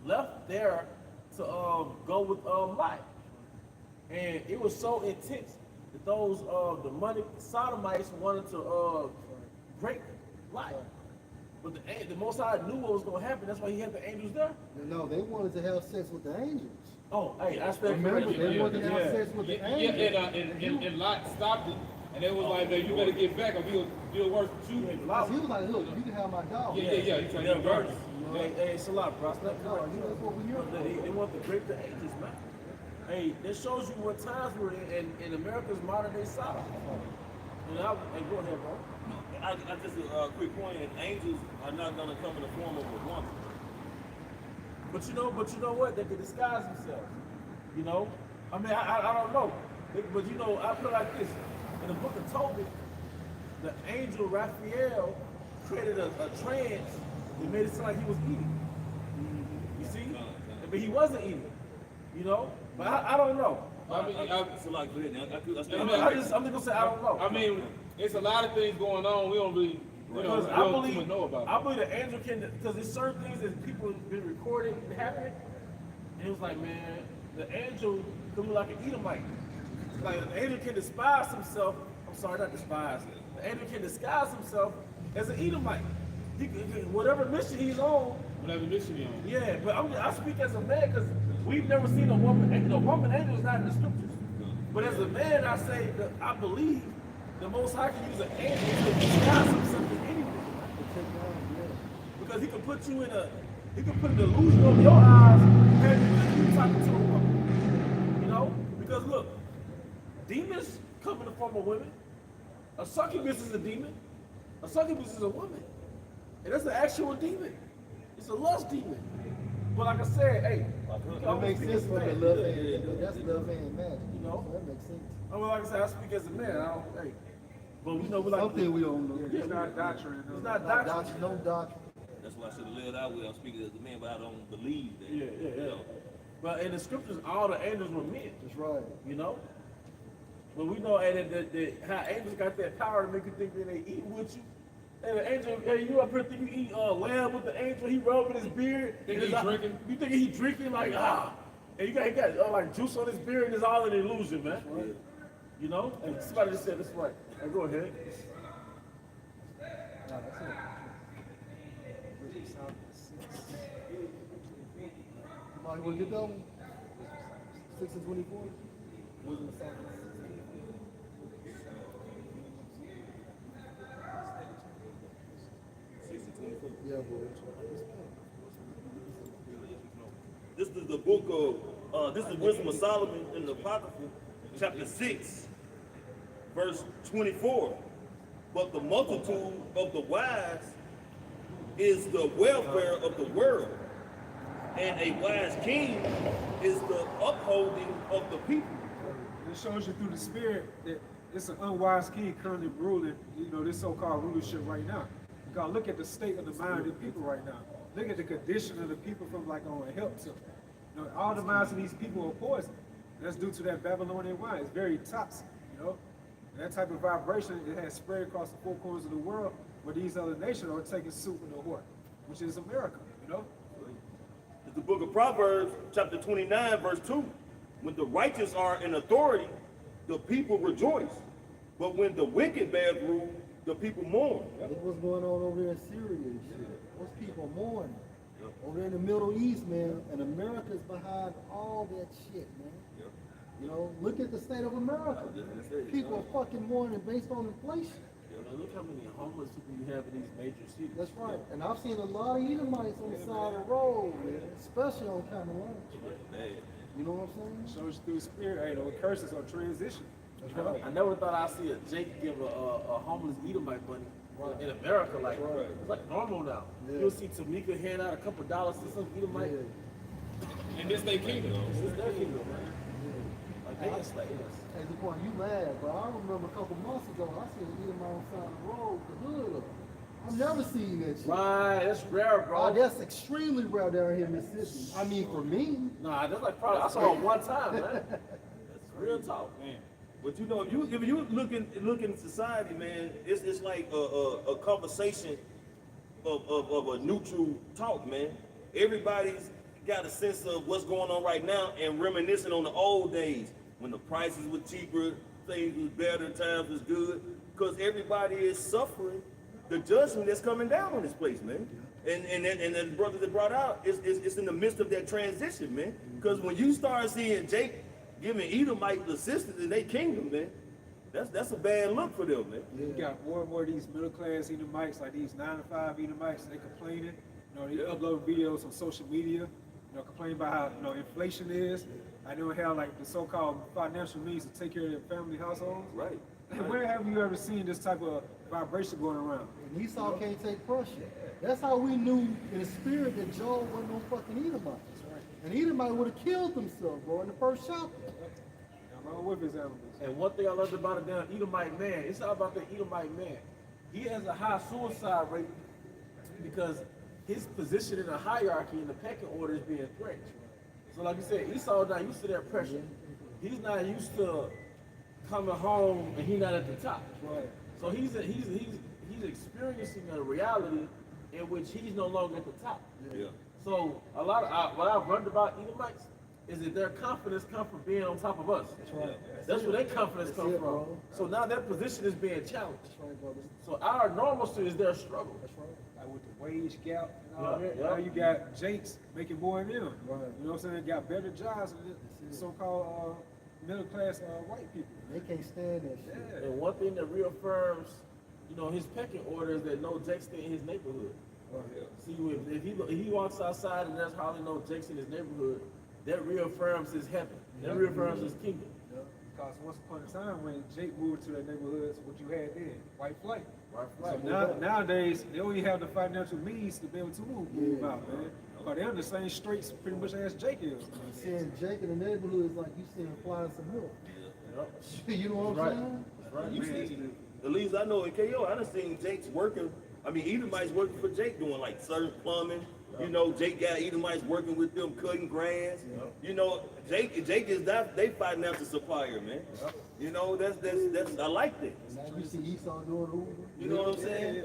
left there to go with Lot, and it was so intense that those demonic sodomites wanted to break Lot. But the Most High knew what was going to happen. That's why he had the angels there. No, they wanted to have sex with the angels. Oh, hey, I stand Remember, corrected. they wanted to have Yeah. sex with the Yeah, angels. and Lot stopped it, and it was like, man, you better get back or he'll worse with you. Because he was like, look, you can have my dog. Yeah. He's trying Yeah, to get virgin. Hey, it's a lot, bro. Stop No, you know, that's what we hear. They want to break the angels, man. Hey, that shows you what times we're in America's modern day South. And hey, go ahead, bro. I just a quick point. Angels are not gonna come in the form of a woman. But you know what? They can disguise themselves. You know? I mean, I don't know. But you know, I put it like this. In the book of Tobit, the angel Raphael created a trance that made it seem like he was eating. You see? But he wasn't eating. You know? But I don't know. I mean, It's a lot good. I'm just gonna say I don't know. I mean, it's a lot of things going on. We don't really, Because we I don't too believe, much know about. I believe the angel can, because there's certain things that people have been recorded and happened, and it was like, man, the angel could be like an Edomite. Like the angel can despise himself. I'm sorry, not despise. The angel can disguise himself as an Edomite. Whatever mission he's on. Whatever mission you're on. Yeah, but I speak as a man because we've never seen a woman angel. A woman angel is not in the scriptures. But as a man, I say that I believe the Most High can use an angel to disguise himself as anything. Because he can put you in he can put an illusion over your eyes and you talking to a woman. You know? Because look, demons come in the form of women. A succubus is a demon. A succubus is a woman. And that's an actual demon. It's a lust demon. But like I said, hey, That makes sense for the love and that's love and magic. You know? So that makes sense. I mean, like I said, I speak as a man. I don't, hey, but we know we like Something we don't know. It's not doctrine. It's not No doctrine. doctrine, no doctrine. That's why I should have led out with I'm speaking as a man, but I don't believe that. Yeah. You know? But in the scriptures, all the angels were men. That's right. You know. But we know that how angels got that power to make you think that they eat with you. And the angel, hey, you up here think you eat lamb with the angel? He rubbing his beard. Think and he it's drinking? You think he drinking like And he got like juice on his beard, and it's all an illusion, man. Right. You know. And somebody just said this right. Hey, go ahead. Nah, that's it. Somebody want to get that one? 6 and 24? Wisdom of Solomon. Yeah, boy. This is the book of, this is Wisdom of Solomon in the Apocrypha, chapter 6, verse 24. But the multitude of the wise is the welfare of the world, and a wise king is the upholding of the people. It shows you through the spirit that it's an unwise king currently ruling, this so-called rulership right now. You gotta look at the state of the mind of the people right now. Look at the condition of the people from like on a help tip. All the minds of these people are poisoned. That's due to that Babylonian wine. It's very toxic, And that type of vibration, it has spread across the four corners of the world where these other nations are taking soup in the whore, which is America, It's the book of Proverbs, chapter 29, verse 2. When the righteous are in authority, the people rejoice. But when the wicked bear rule, the people mourn. Look what's going on over there in Syria and shit. Those people mourning. Over there in the Middle East, man, and America's behind all that shit, man. Look at the state of America. People are fucking mourning based on inflation. Look how many homeless people you have in these major cities. That's right. And I've seen a lot of Edomites on the side of the road, man, especially on kind of lunch. You know what I'm saying? Shows you through the spirit, the curses are transition. That's right. I never thought I'd see a Jake give a homeless Edomite money in America. Like it's like normal now. Yeah. You'll see Tamika hand out a couple dollars to some Edomite. Yeah. And this they kingdom. This is their kingdom, man. Like they enslaved us. Hey, Zaquan, you laugh, but I remember a couple months ago, I seen an Edomite on the side of the road, the hood of it. I've never seen that shit. Right, that's rare, bro. Oh, that's extremely rare down here in Mississippi. I mean, for me. Nah, that's like probably I saw it one time, man. That's real talk. Man. But if you look in society, man, it's like a conversation of a neutral talk, man. Everybody's got a sense of what's going on right now and reminiscing on the old days when the prices were cheaper, things was better, times was good. Because everybody is suffering the judgment that's coming down on this place, man. And the brothers that brought out, it's in the midst of that transition, man. Because when you start seeing Jake giving Edomite assistance in their kingdom, man, that's a bad look for them, man. You got more and more of these middle class Edomites, like these 9-to-5 Edomites, they complaining. You know, they upload videos on social media, you know, complaining about how, you know, inflation is. I know how, like, the so-called financial means to take care of their family households. Right. Where have you ever seen this type of vibration going around? And Esau can't take pressure. That's how we knew in the spirit that Job wasn't no fucking Edomite. And Edomite would have killed himself, bro, in the first chapter. Now, wrong with his animals. And one thing I loved about a damn Edomite man, it's all about the Edomite man. He has a high suicide rate because his position in the hierarchy in the pecking order is being threatened. So like you said, Esau not used to that pressure. He's not used to coming home and he's not at the top. Right. So he's experiencing a reality in which he's no longer at the top. Yeah. So a lot of what I've learned about Edomites is that their confidence comes from being on top of us. That's right. That's where their confidence That's comes it, from. bro. So now their position is being challenged. That's right, brother. So our normalcy is their struggle. That's right. Like with the wage gap and all Yeah, that. yeah. Now you got Jakes making more than them. Right. You know what I'm saying? Got better jobs than the so-called middle class white people. They can't stand that shit. Yeah. And one thing that reaffirms, you know, his pecking order is that no Jakes stay in his neighborhood. See, if he walks outside and there's hardly no Jakes in his neighborhood, that reaffirms his heaven. That reaffirms his kingdom. Because once upon a time when Jake moved to their neighborhoods, what you had then, white flight. Right, So right. nowadays, they only have the financial means to be able to move out, man. But they're in the same straits pretty much as Jake is. Seeing Jake in the neighborhood is like you seeing flying some milk. You know what I'm Right. saying? Right. You see, at least I know in KO, I done seen Jake's working. I mean, Edomites working for Jake doing like certain plumbing. You know, Jake got Edomites working with them cutting grass. You know, Jake is that they fighting after supplier, man. You know, that's I like that. Now you see Esau doing Uber, You know what I'm saying?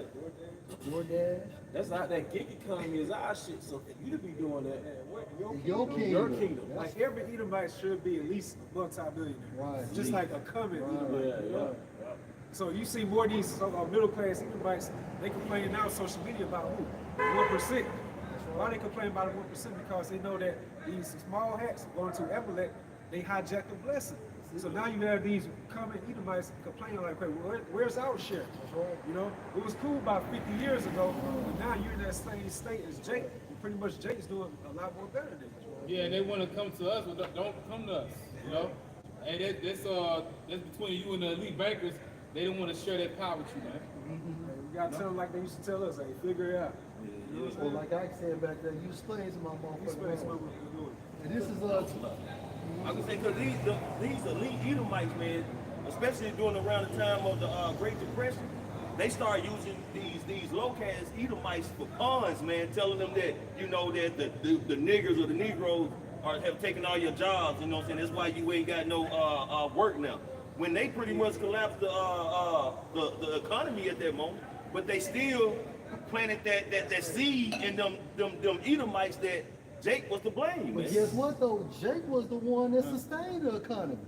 DoorDash. That's not that gig economy is our shit. So for you to be doing that, Your kingdom. your kingdom. That's- Like every Edomite should be at least a multi-millionaire. Right. Just like a coming Edomite. Yeah. So you see more of these so-called middle class Edomites, they complain now on social media about who? 1%. Why they complain about 1%? Because they know that these small hats going to Evelyn, they hijack the blessing. So now you have these common Edomites complaining like, "Wait, where's our share?" You know, it was cool about 50 years ago, but now you're in that same state as Jake. And pretty much Jake's doing a lot more better than you. Yeah, they want to come to us, but don't come to us. You know, hey, that's between you and the elite bankers. They don't want to share that power with you, man. You gotta tell them like they used to tell us, "Hey, figure it out." You know what I'm Or saying? like I said back there, you slaves in my These folks know motherfucking what they're doing. And this is I can say because these elite Edomites, man, especially during around the time of the Great Depression, they start using these low-caste Edomites for pawns, man, telling them that, you know, that the niggers or the Negroes have taken all your jobs, you know what I'm saying? That's why you ain't got no work now. When they pretty much collapsed the economy at that moment, but they still planted that seed in them Edomites that Jake was to blame, man. But guess what though? Jake was the one that sustained the economy.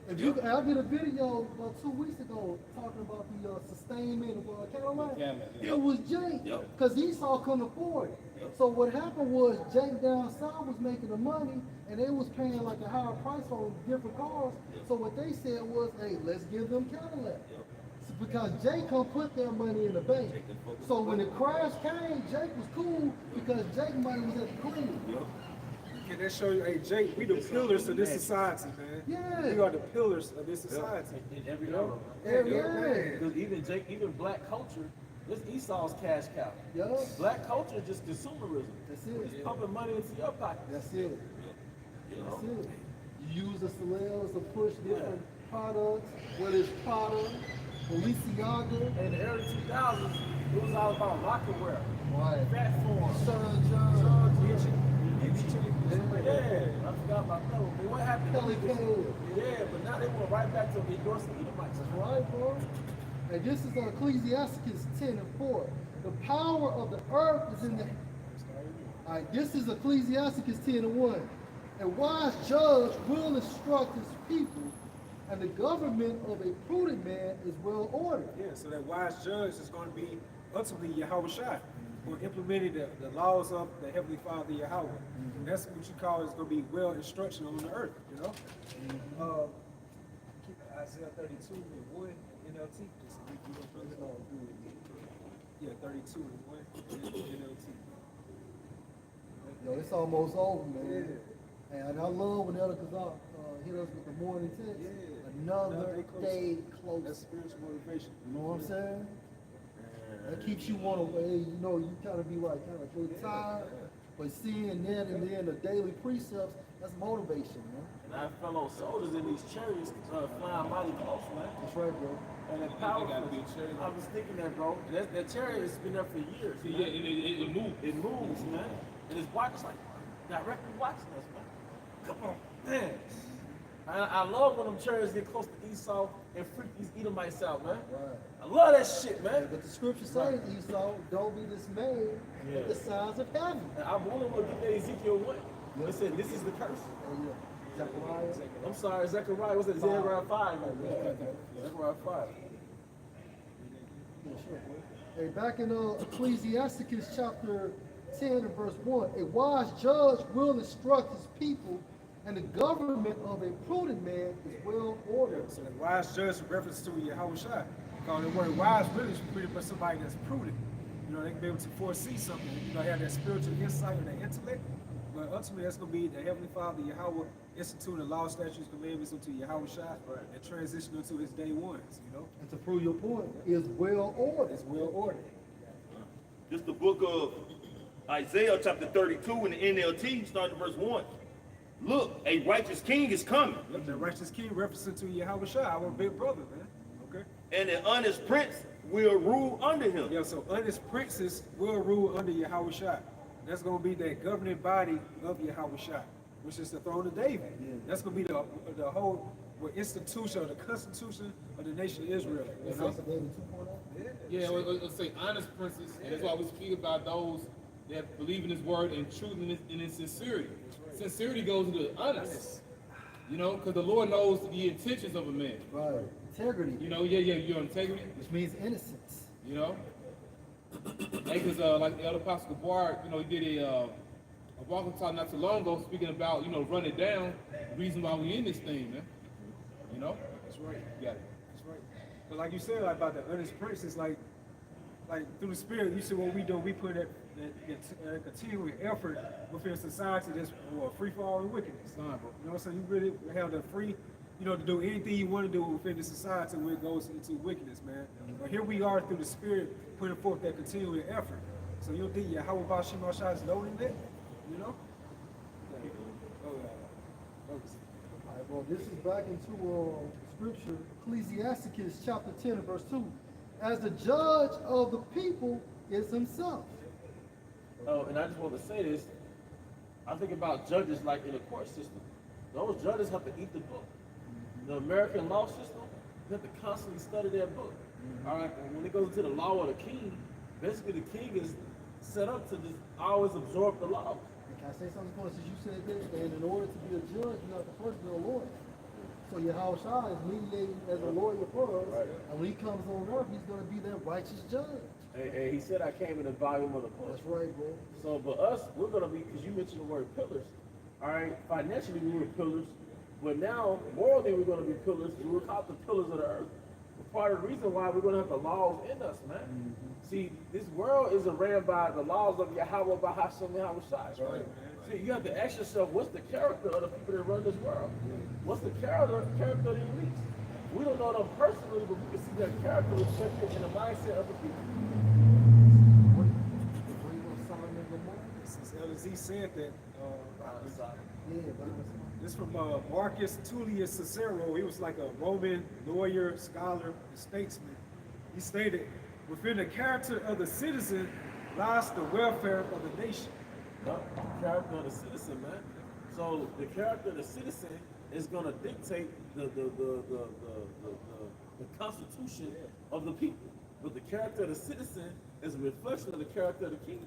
If you, I did a video about 2 weeks ago talking about the sustainment of Carolina. Yeah, man. It was Jake, because Esau couldn't afford it. So what happened was Jake down south was making the money, and they was paying like a higher price on different cars. So what they said was, hey, let's give them Cadillac. Because Jake couldn't put their money in the bank. So when the crash came, Jake was cool because Jake money was at the cool. Can that show you, hey, Jake, we the pillars of this society, man. Yeah. We are the pillars of this society. In every era. Yeah. Because even black culture, this Esau's cash cow. Yeah. Black culture is just consumerism. That's It's it. pumping money into your pocket. That's it. That's it. You use the celebs to push different products, whether it's Prada, Balenciaga, In the early 2000s, it was all about lockerwear, right? fat form. Sean John, Yeah, I forgot about that one. But what happened? Kelly Kane. Yeah, but now they went right back to endorsing Edomites. That's right, bro. And this is Ecclesiastes 10:4. The power of the earth is in the. All right, this is Ecclesiastes 10:1. A wise judge will instruct his people, and the government of a prudent man is well ordered. Yeah, so that wise judge is going to be ultimately Yahweh Shai, who implemented the laws of the Heavenly Father Yahweh. And that's what you call is going to be well instruction on the earth, you know? Keep Isaiah 32 and 1 in NLT. Yeah, 32 and 1 in NLT. Yo, it's almost over, man. And I love when Elder Kazak hit us with the morning text. Another day close. That's spiritual motivation. You know what I'm saying? That keeps you on a way, you know, you kind of be like, kind of feel tired, but seeing that and then the daily precepts, that's motivation, man. And our fellow soldiers in these chariots flying mighty close, man. That's right, bro. And that They power. gotta be a chariot. I was thinking that, bro. And that chariot has been there for years. See, man. yeah, it moves. It moves, man. And it's watching, it's like directly watching us, man. Come on, man. I love when them chariots get close to Esau and freak these Edomites out, man. Right. I love that shit, man. But the scripture says, Esau, don't be dismayed at the signs of heaven. And I'm only going to get that Ezekiel 1. It said, this is the curse. Zechariah. I'm sorry, Zechariah. What's that? Zechariah 5. Zechariah 5. Yeah, sure, boy. Hey, back in Ecclesiasticus chapter 10 and verse 1, a wise judge will instruct his people, and the government of a prudent man is well ordered. So the wise judge in reference to Yahweh Shai. Because the word wise really is pretty much somebody that's prudent. You know, they can be able to foresee something, you know, have that spiritual insight and that intellect. But ultimately, that's going to be the Heavenly Father, Yahweh, instituting the law, statutes, commandments into Yahweh Shai, and transition into his day ones, you know. And to prove your point, is well ordered. It's well ordered. This is the book of Isaiah chapter 32 in the NLT, starting verse 1. Look, a righteous king is coming, Look, the righteous king referencing to Yahweh Shai, our big brother, man. Okay? and an honest prince will rule under him. Yeah, so honest princes will rule under Yahweh Shai. That's going to be that governing body of Yahweh Shai, which is the throne of David. That's going to be the whole institution, or the constitution of the nation of Israel. You know? Yeah, let's say honest princes, and that's why we speak about those that believe in his word and truth and in sincerity. Sincerity goes into honest. You know, because the Lord knows the intentions of a man. Right. Integrity. You know, your integrity. Which means innocence. You know, because like the other Apostle Gabar, you know, he did a walking talk not too long ago, speaking about, you know, run it down, the reason why we in this thing, man. You know, That's right. you got it. That's right. But like you said, like, about the honest prince, it's like through the Spirit, you see what we do. We put that continuing effort within society that's free for all and wickedness. Son, bro. You know what I'm saying? You really have the free, you know, to do anything you want to do within the society where it goes into wickedness, man. But here we are through the Spirit putting forth that continuing effort. So you don't think Yahweh Bashim Shai is loading that? You know? All right, well, this is back into scripture, Ecclesiasticus chapter 10 and verse 2. As the judge of the people is himself. Oh, and I just want to say this. I think about judges like in the court system. Those judges have to eat the book. The American law system, they have to constantly study their book. All right, and when it goes into the law of the king, basically the king is set up to just always absorb the law. And can I say something, Since you said that, and in order to be a judge, you have to first be a lawyer. So Yahweh Shai is mediating as a lawyer for us, and when he comes on earth, he's going to be that righteous judge. And he said I came in the volume of the book. That's right, bro. So, but us, we're going to be, because you mentioned the word pillars. All right, financially we were pillars, but now morally we're going to be pillars. We're called the pillars of the earth. But part of the reason why we're going to have the laws in us, man. See, this world is ran by the laws of Yahweh, Bahasham, Yahweh Shai. Right. See, you have to ask yourself, what's the character of the people that run this world? What's the character of the elites? We don't know them personally, but we can see their character reflected in the mindset of the people. Since Elder Z said that, Yeah, this from Marcus Tullius Cicero. He was like a Roman lawyer, scholar, and statesman. He stated, within the character of the citizen lies the welfare of the nation. The character of the citizen, man. So the character of the citizen is going to dictate the constitution of the people. But the character of the citizen is a reflection of the character of the king.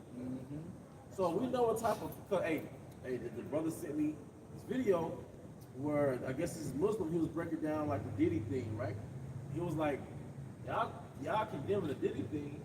So we know what type of, hey, the brother sent me this video where I guess he's Muslim. He was breaking down like the Diddy thing, right? He was like, y'all condemning the Diddy thing,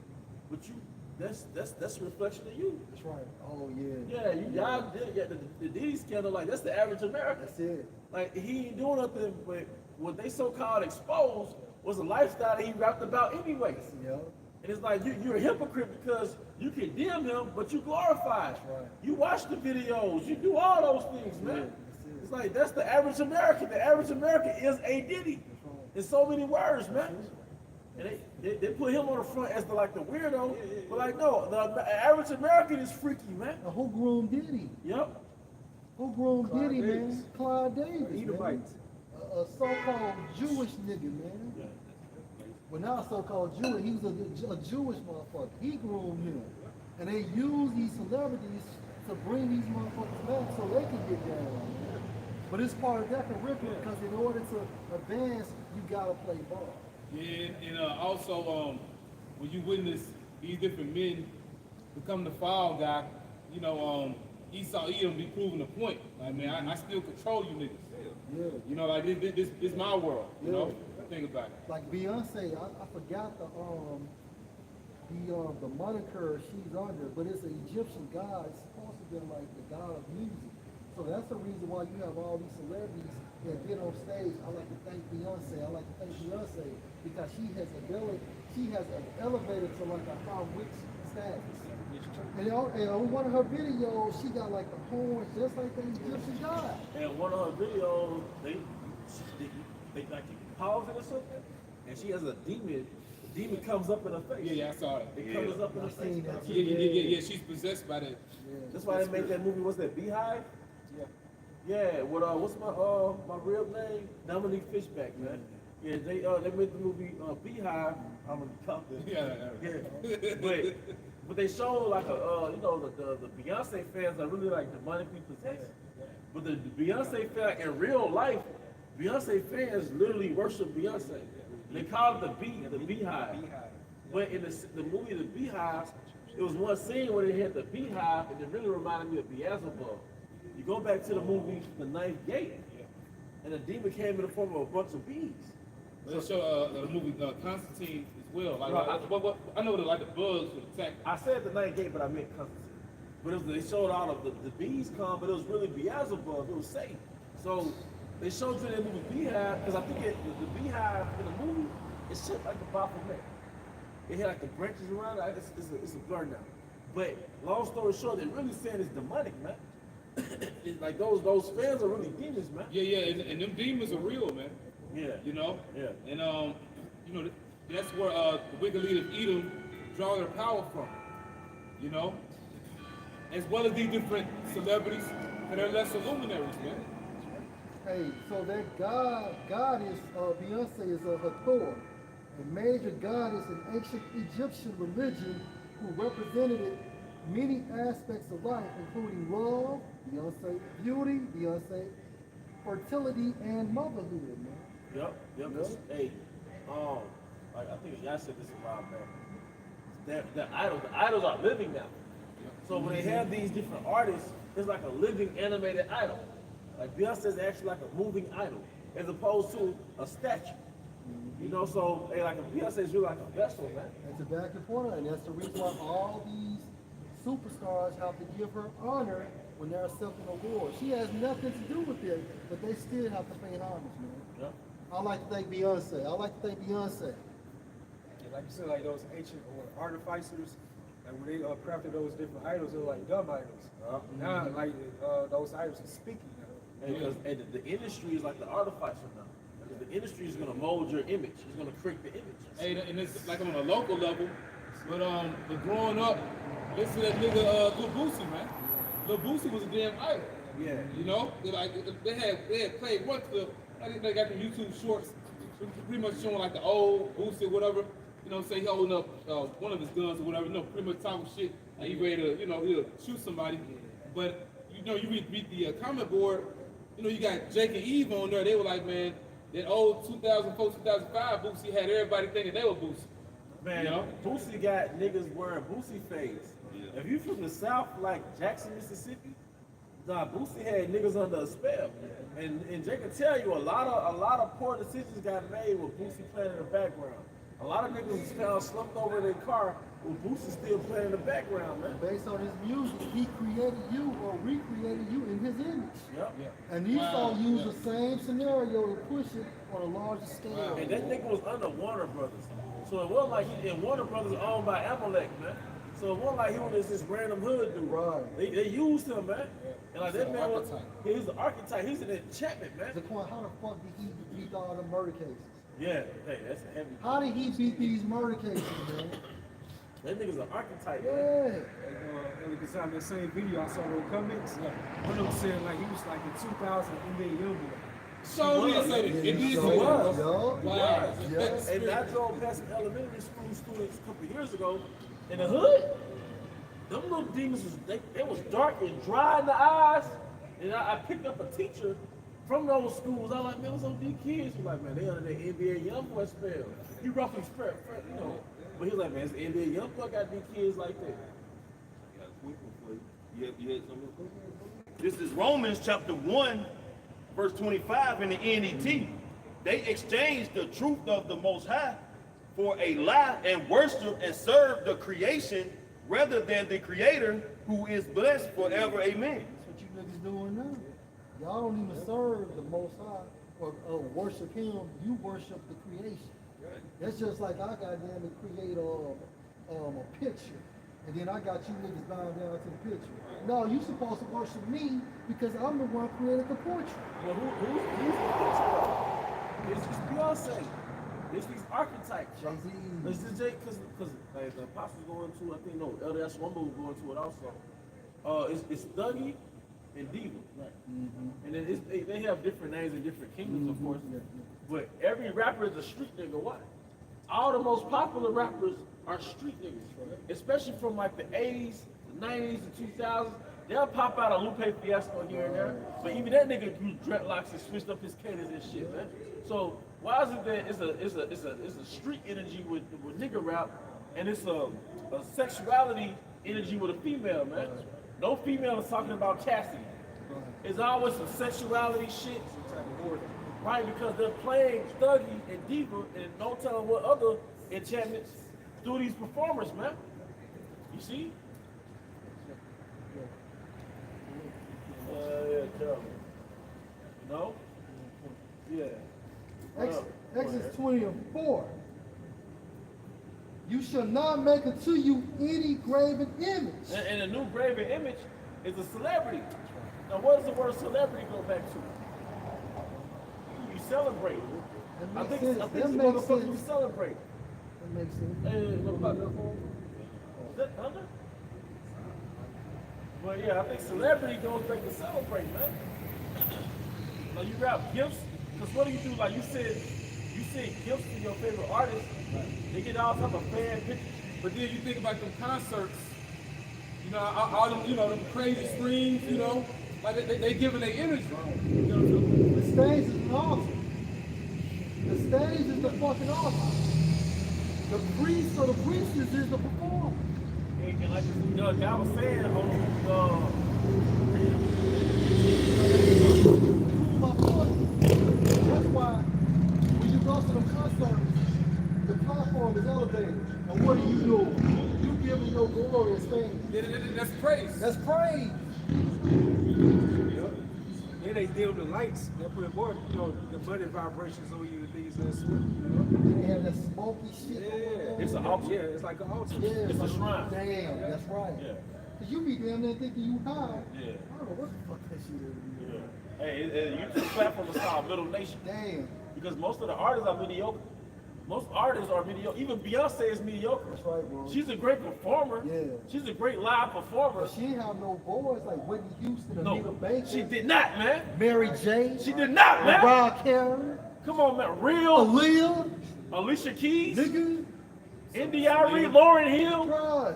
but you, that's a reflection of you. That's right. Oh yeah. Yeah, y'all did get the Diddy scandal, like that's the average American. That's it. Like he ain't doing nothing, but what they so-called exposed was a lifestyle that he rapped about anyways. Yep. And it's like you're a hypocrite because you condemn him, but you glorify. That's right. You watch the videos, you do all those things, man. Yeah, that's it. It's like that's the average American. The average American is a Diddy. That's right. In so many words, man. And they put him on the front as the weirdo, but like no, the average American is freaky, man. Now, who groomed Diddy? Yep. Who groomed Clive Diddy, Davis. man? Clive Davis, man. Edomites. A so-called Jewish nigga, man. Well, not so-called Jewish. He was a Jewish motherfucker. He groomed him, and they use these celebrities to bring these motherfuckers back so they can get down. But it's part of that curriculum because in order to advance, you gotta play ball. Yeah, and also when you witness these different men become the fall guy, you know, Esau Edom be proving a point. Like, man, I still control you niggas. Yeah. You know, like this my world. You know, think about it. Like Beyonce, I forgot the moniker she's under, but it's an Egyptian god. It's supposed to be like the god of music. So that's the reason why you have all these celebrities that get on stage. I like to thank Beyonce. I like to thank Beyonce because she has elevated to like a high witch status. And on one of her videos, she got like the horns just like the Egyptian god. And one of her videos, they like pause it or something, and she has a demon. The demon comes up in her face. Yeah, I saw it. It comes up in her I've seen face. that too. Yeah. She's possessed by that. That's why they made that movie. What's that? Beehive? Yeah. Yeah. What? What's my real name? Dominique Fishback, man. Yeah. They made the movie Beehive. I'm gonna talk this. Yeah. But they show like the Beyonce fans are really like demonically possessed. But the Beyonce fan in real life, Beyonce fans literally worship Beyonce. They call it the Beehive. But in the movie The Beehive, it was one scene where they had the beehive, and it really reminded me of Beelzebub. You go back to the movie The Ninth Gate, and the demon came in the form of a bunch of bees. They show the movie Constantine as well. Like, Right. I know the bugs would attack. I said The Ninth Gate, but I meant Constantine. But they showed all of the bees come, but it was really Beelzebub. It was Satan. So they showed you that movie Beehive, because I think the beehive in the movie is shaped like a Baphomet. It had like the branches around it. It's a blur now. But long story short, they're really saying it's demonic, man. It's like those fans are really demons, man. Yeah, and them demons are real, man. Yeah. You know? Yeah. And you know, that's where the wicked leader of Edom draw their power from. You know? As well as these different celebrities, and they're lesser luminaries, man. Hey, so that goddess, Beyonce is a Hathor, a major goddess in ancient Egyptian religion who represented many aspects of life, including love, Beyonce, beauty, Beyonce, fertility, and motherhood, man. Yep. Hey, like I think y'all said this a while back. The idols are living now. So when they have these different artists, it's like a living animated idol. Like Beyonce is actually like a moving idol, as opposed to a statue. You know, so like Beyonce is really like a vessel, man. That's exactly the point, and that's the reason why all these superstars have to give her honor when they're accepting awards. She has nothing to do with it, but they still have to pay homage, man. Yep. I like to thank Beyonce. And like you said, like those ancient artificers, like when they crafted those different idols, they were like dumb idols. Now, like those idols are speaking. Because the industry is like the artificer now. Because the industry is gonna mold your image. It's gonna create the image. Hey, and it's like on a local level, but growing up, listen to that nigga Lil Boosie, man. Lil Boosie was a damn idol. Yeah. You know, they had played one clip. I think they got the YouTube shorts, pretty much showing like the old Boosie, whatever. You know, say he holding up one of his guns or whatever. You know, pretty much talking shit. Like he ready to, he'll shoot somebody. But you read the comment board. You know, you got Jake and Eve on there. They were like, man, that old 2004, 2005 Boosie had everybody thinking they were Boosie. Man, You know? Boosie got niggas wearing Boosie fades. If you from the South, like Jackson, Mississippi, Boosie had niggas under a spell. And Jake can tell you a lot of poor decisions got made with Boosie playing in the background. A lot of niggas was found slumped over in their car with Boosie still playing in the background, man. Based on his music, he created you or recreated you in his image. Yep. And Esau used the same scenario to push it on a larger scale. And that nigga was under Warner Brothers. So it wasn't like and Warner Brothers is owned by Amalek, man. So it wasn't like he was this random hood dude. Right. They used him, man. And like that man was, he's the archetype, he's an enchantment, man. Zaquan, how the fuck did he beat all the murder cases? Yeah, hey, that's a heavy. How did he beat these murder cases, man? That nigga's an archetype, man. Yeah. Like inside that same video, I saw those comments. One of them said like he was like in 2000 NBA Youngboy. So we say that. It did So say was. that. Yo. Wow. Yes. And I drove past some elementary school students a couple years ago in the hood. Them little demons was they was dark and dry in the eyes. And I picked up a teacher from those schools. I was like, man, what's up with these kids? He's like, man, they under the NBA Youngboy spell. He roughly spread, you know. But he's like, man, it's the NBA Youngboy got these kids like that. You had something? This is Romans chapter 1, verse 25 in the NET. They exchanged the truth of the Most High for a lie and worship and serve the creation rather than the Creator who is blessed forever. Amen. That's what you niggas doing now. Y'all don't even serve the Most High or worship Him. You worship the creation. That's just like I got them to create a picture, and then I got you niggas bowing down to the picture. No, you supposed to worship me because I'm the one who created the portrait. Well, who's the picture? It's just Beyonce. It's these archetypes. Jay-Z. It's the J, because like the apostles go into, I think, no, LDS one will go into it also. It's Dougie and Diva. Right. And then they have different names in different kingdoms, of course. But every rapper is a street nigga. Why? All the most popular rappers are street niggas, especially from like the 80s, the 90s, the 2000s. They'll pop out a Lupe Fiasco here and there, but even that nigga grew dreadlocks and switched up his cadence and shit, man. So why is it that it's a street energy with nigga rap, and it's a sexuality energy with a female, man? No female is talking about chastity. It's always some sexuality shit, right? Because they're playing Thuggy and Diva and no telling what other enchantments through these performers, man. You see? Yeah, terrible. You know? Yeah. Exodus 20:4. You shall not make unto you any graven image. And a new graven image is a celebrity. Now, what does the word celebrity go back to? You celebrate. I think it's the motherfucker who celebrate. That makes sense. Hey, what about that phone? Is that thunder? But yeah, I think celebrity goes back to celebrate, man. Like you grab gifts, because what do you do? Like you said gifts to your favorite artist, they get all type of fan pictures. But then you think about them concerts, you know, all them, you know, them crazy screams, you know, like they giving their energy. The stage is an altar. The stage is the fucking altar. The priest or the priestess is the performer. And like I was saying, My point. That's why when you go to the concerts, the platform is elevated. And what are you doing? You giving your glory and stage. That's praise. That's praise. Then they dim the lights. They put more, the money vibrations on you and things that sort. And they have that smoky shit. Yeah, It's an altar. Yeah, it's like an altar. Yeah, It's a shrine. Damn, that's right. Yeah. Cause you be damn there thinking you high. Yeah. I don't know what the fuck that shit is. Yeah. Hey, you just platform is called Middle Nation. Damn. Because most of the artists are mediocre. Most artists are mediocre. Even Beyonce is mediocre. That's right, bro. She's a great performer. Yeah. She's a great live performer. But she ain't have no boys like Whitney Houston or No, Nita Baker. she did not, man. Mary J. She did not, man. Mariah Carey. Come on, man. Real Aaliyah. Alicia Keys, Nigga. N.D.I.R.E., Lauryn Hill, Right.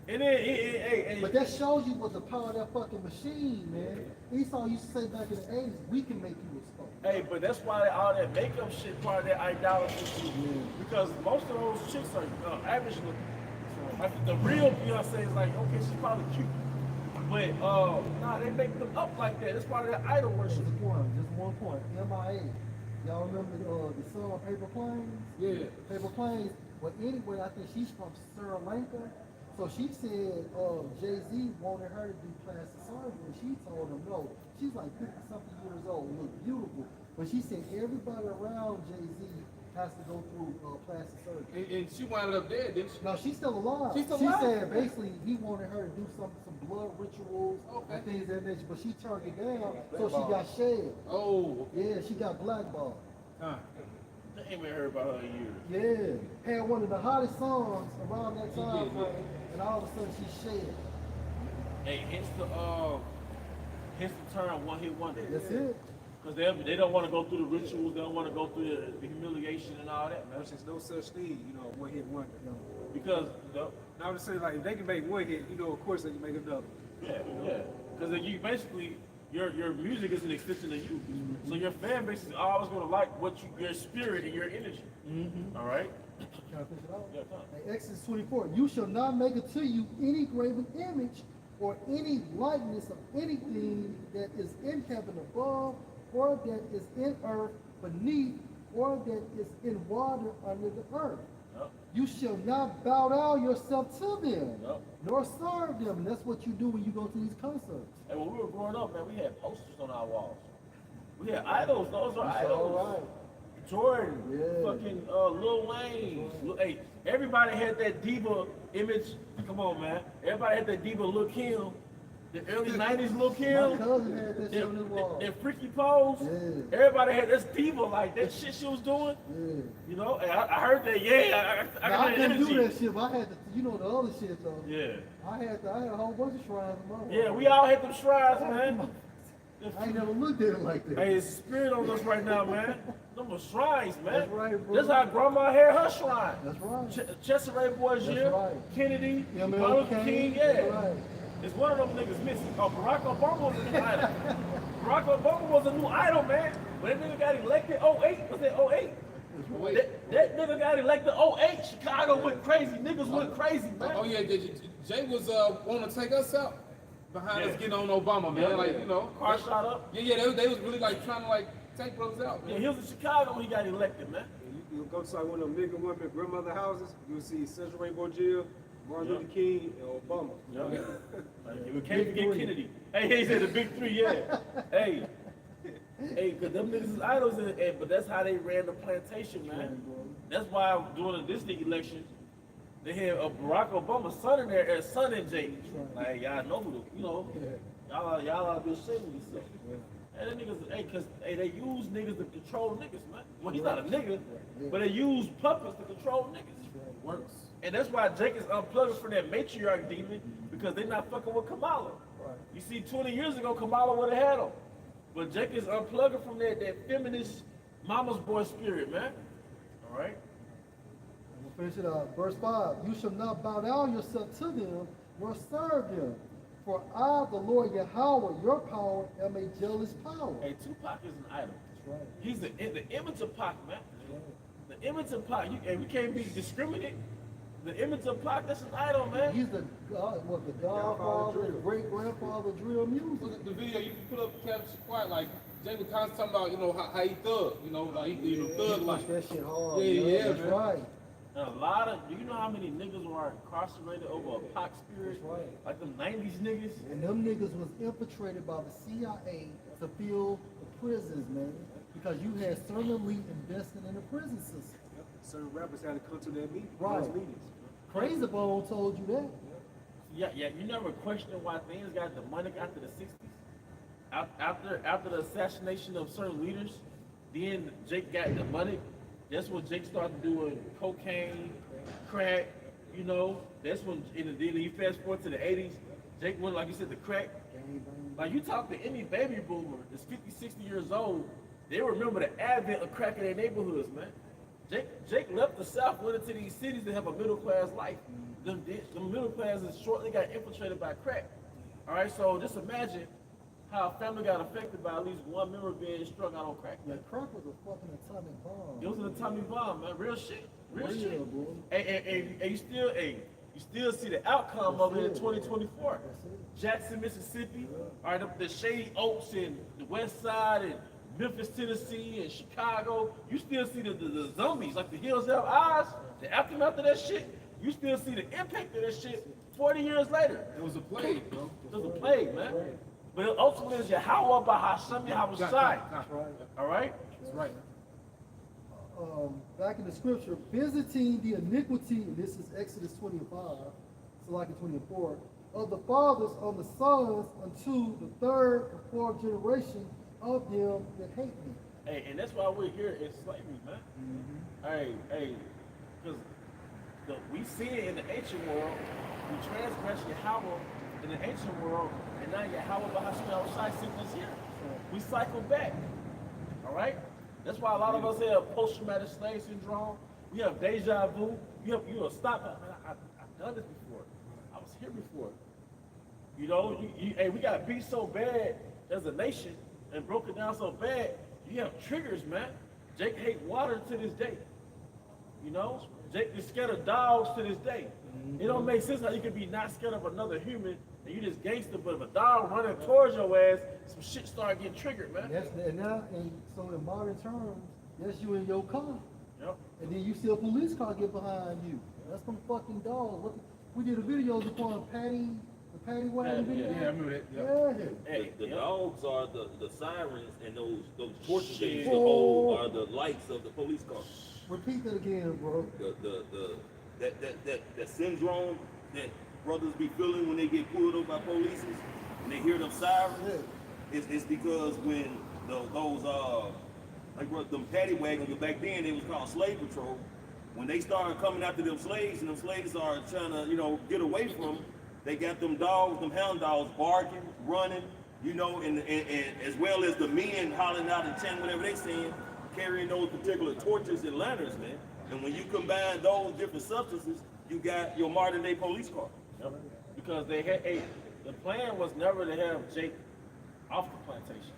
and then But that shows you what the power of that fucking machine, man. Esau used to say back in the 80s, we can make you a star. hey, but that's why all that makeup shit part of that idolatry too. Because most of those chicks are average looking. Like the real Beyonce is like, okay, she's probably cute. But nah, they make them up like that. That's part of that idol worship. Just one point. MIA. Y'all remember the song Paper Planes? Yeah. Paper Planes. Well, anyway, I think she's from Sri Lanka. So she said Jay-Z wanted her to do plastic surgery, and she told him no. She's like 50-something years old, look beautiful. But she said everybody around Jay-Z has to go through plastic surgery. And she wound up dead, didn't she? No, she's still alive. She's still she alive? said basically he wanted her to do some blood rituals Okay. and things of that nature, but she turned it down, so she got shed. Oh, Yeah, she got blackballed. huh. I ain't even heard about her in years. Yeah, had one of the hottest songs around that She time did, frame, and all of a sudden she shed. Hey, hence the term one hit wonder. That's it. Because they don't want to go through the rituals, they don't want to go through the humiliation and all that, man. There's no such thing, one hit wonder. Because Now I'm just saying, like, if they can make one hit, of course they can make another. yeah. Because you basically your music is an extension of you. So your fan base is always gonna like your spirit and your energy. All right? Can I finish it out? Yeah, come on. Exodus 24, you shall not make unto you any graven image or any likeness of anything that is in heaven above, or that is in earth beneath, or that is in water under the earth. Yup. You shall not bow down yourself to them, Yup. nor serve them. And that's what you do when you go to these concerts. And when we were growing up, man, we had posters on our walls. We had idols. Those are idols. All right. Jordan, Yeah. fucking Lil Wayne. Hey, everybody had that diva image. Come on, man. Everybody had that diva Lil Kim. The early 90s Lil My Kim. cousin had that shit on his wall. That freaky pose. Yeah. Everybody had this diva, like that shit she was doing. Yeah. And I heard that, yeah. I Now, got I that couldn't energy. do that shit, but I had to, the other shit though. Yeah. I had a whole bunch of shrines in my wall. Yeah, we all had them shrines, man. I ain't never looked at it like that. Hey, it's a spirit on us right now, man. Them were shrines, man. That's right, bro. That's how Grandma had her shrine. That's right. Cesare Borgia, That's right. Kennedy, MLK, Martin Luther King, yeah. that's right. It's one of them niggas missing. Oh, Barack Obama was a new idol. Barack Obama was a new idol, man. When that nigga got elected 08, was it 08? That nigga got elected 08. Chicago went crazy. Niggas went crazy, man. Oh yeah, Jay was wanting to take us out behind us getting on Obama, man. Yeah, like, yeah. Car shot up. Yeah, they was really like trying to like take brothers out, Yeah, man. he was in Chicago when he got elected, man. You go to like one of them nigga women grandmother houses, you'll see Cesare Borgia, Martin Luther King, and Obama. Yeah. We can't forget Kennedy. Hey, he said the big three, yeah. Hey, because them niggas is idols, but that's how they ran the plantation, man. That's why during the district election, they had Barack Obama's son in there, son in jail. Like, y'all know who, y'all ought to be ashamed of yourself. And them niggas, cause they use niggas to control niggas, man. Well, he's not a nigga, but they use puppets to control niggas. Works. And that's why Jake is unplugged from that matriarch demon, because they're not fucking with Kamala. You see, 20 years ago, Kamala would have had him. But Jake is unplugged from that feminist mama's boy spirit, man. All right? We'll finish it up. Verse 5. You shall not bow down yourself to them, nor serve them. For I, the Lord Yahweh, your power, am a jealous power. Hey, Tupac is an idol. That's right. He's the image of Pac, man. The image of Pac. And we can't be discriminate. The image of Pac, that's an idol, man. He's the godfather, the great grandfather of drill music. Look at the video, you can put up Captain Quiet, like Jay was constantly talking about, how he thug, like thug He like. pushed that shit hard. Yeah, That's man. right. And a lot of, do you know how many niggas were incarcerated over a Pac spirit? That's right. Like them 90s niggas? And them niggas was infiltrated by the CIA to fill the prisons, man. Because you had Sermon Lee investing in the prison system. Certain rappers had to come to their meetings. Right. Those meetings. Crazy Bone told you that. Yeah, you never questioned why things got demonic after the 60s? After the assassination of certain leaders, then Jake got demonic. That's when Jake started doing cocaine, crack, That's when, then you fast forward to the 80s, Jake went, like you said, the crack. Like, you talk to any baby boomer that's 50, 60 years old, they remember the advent of crack in their neighborhoods, man. Jake left the South, went into these cities to have a middle-class life. The middle class is shortly got infiltrated by crack. All right, so just imagine how a family got affected by at least one member being struck out on crack. Yeah, crack was a fucking atomic bomb. It was an atomic bomb, man. Real shit. Real shit. Boy. And you still see the outcome of it in 2024. Jackson, Mississippi, all right, the Shady Oaks and the West Side and Memphis, Tennessee, and Chicago, you still see the zombies, like the hills have eyes, the aftermath of that shit. You still see the impact of that shit 40 years later. It was a plague, bro. It was a plague, man. But it ultimately is Yahweh by Hashem Yahweh Shai. That's right. All right? That's right. Back in the scripture, visiting the iniquity, and this is Exodus 25, so like in 24, of the fathers on the sons unto the third and fourth generation of them that hate me. Hey, and that's why we're here in slavery, man. Hey, because we see it in the ancient world. We transgress Yahweh in the ancient world, and now Yahweh by Hashem Yahweh Shai sent us here. We cycle back. All right? That's why a lot of us have post-traumatic slave syndrome. We have deja vu. You'll stop. Man, I've done this before. I was here before. You know, hey, we got beat so bad as a nation and broken down so bad. You have triggers, man. Jake hate water to this day. You know, Jake is scared of dogs to this day. It don't make sense how you can be not scared of another human and you just gangster, but if a dog running towards your ass, some shit start getting triggered, man. So in modern terms, that's you in your car. Yep. And then you see a police car get behind you. That's some fucking dogs. We did a video upon the Patty Wagon video. Yeah, I remember that. Yep. Yeah. Hey, The yep. dogs are the sirens, and those torches they used to Shit. hold are the lights of the police car. Repeat that again, bro. That syndrome that brothers be feeling when they get pulled over by police and they hear them sirens. It's because when those like them paddy wagons back then, they was called slave patrol. When they started coming after them slaves and them slaves are trying to get away from them, they got them dogs, them hound dogs barking, running, and as well as the men hollering out and chanting whatever they saying, carrying those particular torches and lanterns, man. And when you combine those different substances, you got your modern day police car. Yep. Because they had the plan was never to have Jake off the plantation.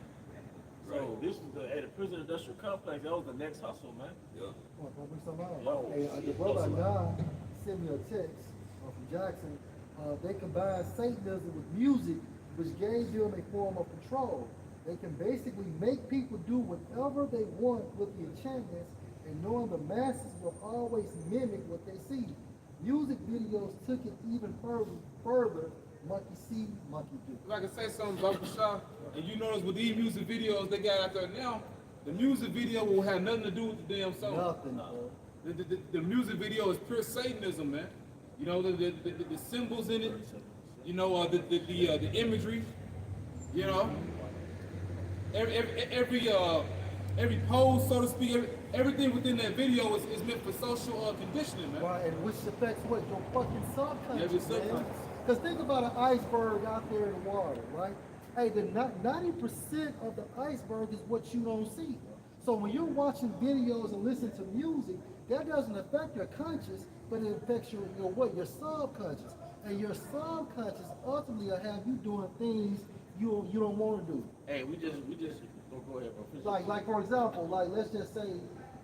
So Right. this was at the prison industrial complex. That was the next hustle, man. Yeah. The brother now sent me a text from Jackson. They combined Satanism with music, which gave them a form of control. They can basically make people do whatever they want with the enchantments, and knowing the masses will always mimic what they see. Music videos took it even further. Monkey see, monkey do. If I can say something, Dr. Shaw, and you notice with these music videos they got out there now, the music video will have nothing to do with the damn song. Nothing, bro. The music video is pure Satanism, man. You know, the symbols in it, the imagery, every pose, so to speak, everything within that video is meant for social conditioning, man. Right, and which affects what? Your fucking subconscious, Yeah, your subconscious. Because think about an iceberg out there in the water, right? Hey, the 90% of the iceberg is what you don't see. So when you're watching videos and listening to music, that doesn't affect your conscious, but it affects your subconscious. And your subconscious ultimately will have you doing things you don't want to do. Hey, we just go ahead, bro. Like for example, like let's just say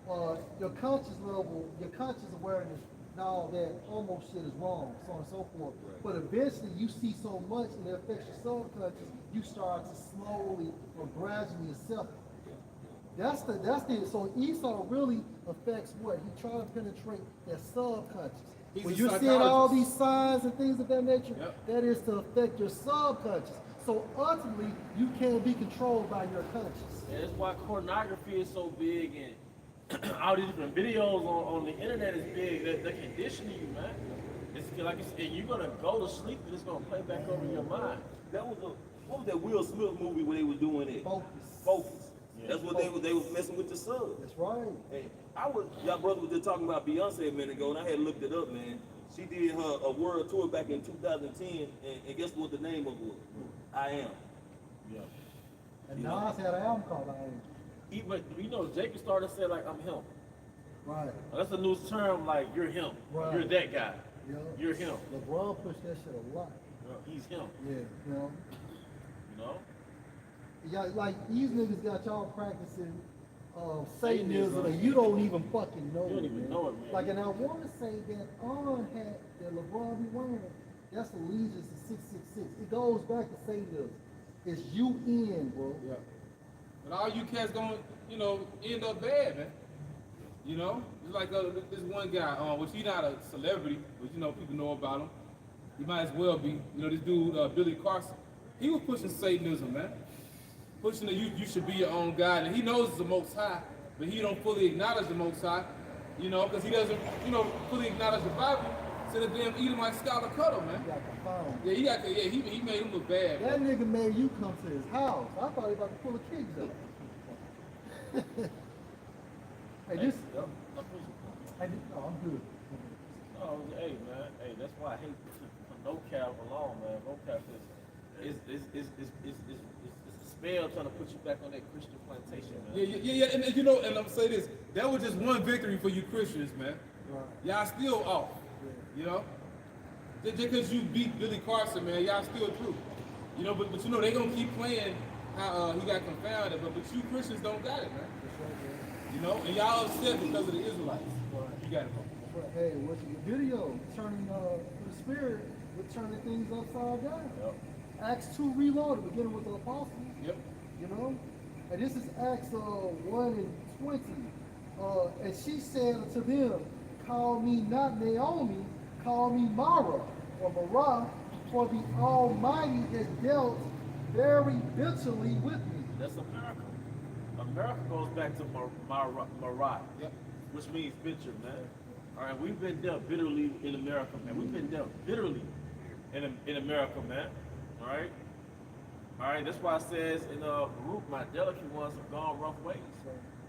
your conscious level, your conscious awareness, now that almost shit is wrong, so on and so forth. Right. But eventually you see so much and it affects your subconscious, you start to slowly or gradually accept it. That's the so Esau really affects what? He tries to penetrate that subconscious. He's When a you're seeing all psychologist. these signs and things of that nature, Yep. that is to affect your subconscious. So ultimately, you can't be controlled by your conscious. And that's why pornography is so big and all these different videos on the internet is big. They're conditioning you, man. It's like and you're gonna go to sleep and it's gonna play back over your mind. What was that Will Smith movie where they were doing it? Focus. Yeah. That's what they was messing with the sub. That's right. Hey, y'all brother was just talking about Beyonce a minute ago, and I had looked it up, man. She did a world tour back in 2010, and guess what the name of it was? I Am. Yeah. And Nas had an album called I Am. Even Jacob started to say like I'm him. Right. That's a new term, like you're him. Right. You're that guy. Yeah. You're him. LeBron pushed that shit a lot. He's him. Yeah. You know? You know? Yeah, like these niggas got y'all practicing Satanism and you don't even fucking know You don't it, even man. know it, man. Like, and I want to say that on hat that LeBron be wearing, that's allegiance to 666. It goes back to Satanism. It's you in, bro. Yeah. But all you cats gonna, end up bad, man. It's like this one guy, which he's not a celebrity, but people know about him. He might as well be. This dude, Billy Carson, he was pushing Satanism, man. Pushing that you should be your own God, and he knows it's the Most High, but he don't fully acknowledge the Most High, because he doesn't, fully acknowledge the Bible. So the damn Edomite scholar cut him, man. He got confounded. Yeah, he made him look bad. That Man. nigga made you come to his house. I thought he was about to pull the kids out. Hey, this. No, I'm good. Oh, hey man, hey, that's why I hate no cap alone, man. No cap is it's a spell trying to put you back on that Christian plantation, man. Yeah, and and I'm gonna say this, that was just one victory for you Christians, man. Right. Y'all still off, Just because you beat Billy Carson, man, y'all still true. But they gonna keep playing how he got confounded, but you Christians don't got it, man. And y'all upset because of the Israelites. You got it, bro. But hey, what's the video? Turning the spirit, we're turning things upside down. Yep. Acts 2 reloaded, beginning with the apostles. Yep. And this is Acts 1 and 20. And she said unto them, call me not Naomi, call me Mara, or Mara, for the Almighty has dealt very bitterly with me. That's America. America goes back to Marat, Yep. which means bitter, man. All right, we've been dealt bitterly in America, man. We've been dealt bitterly in America, man. All right. That's why it says in Baruch, my delicate ones have gone rough ways.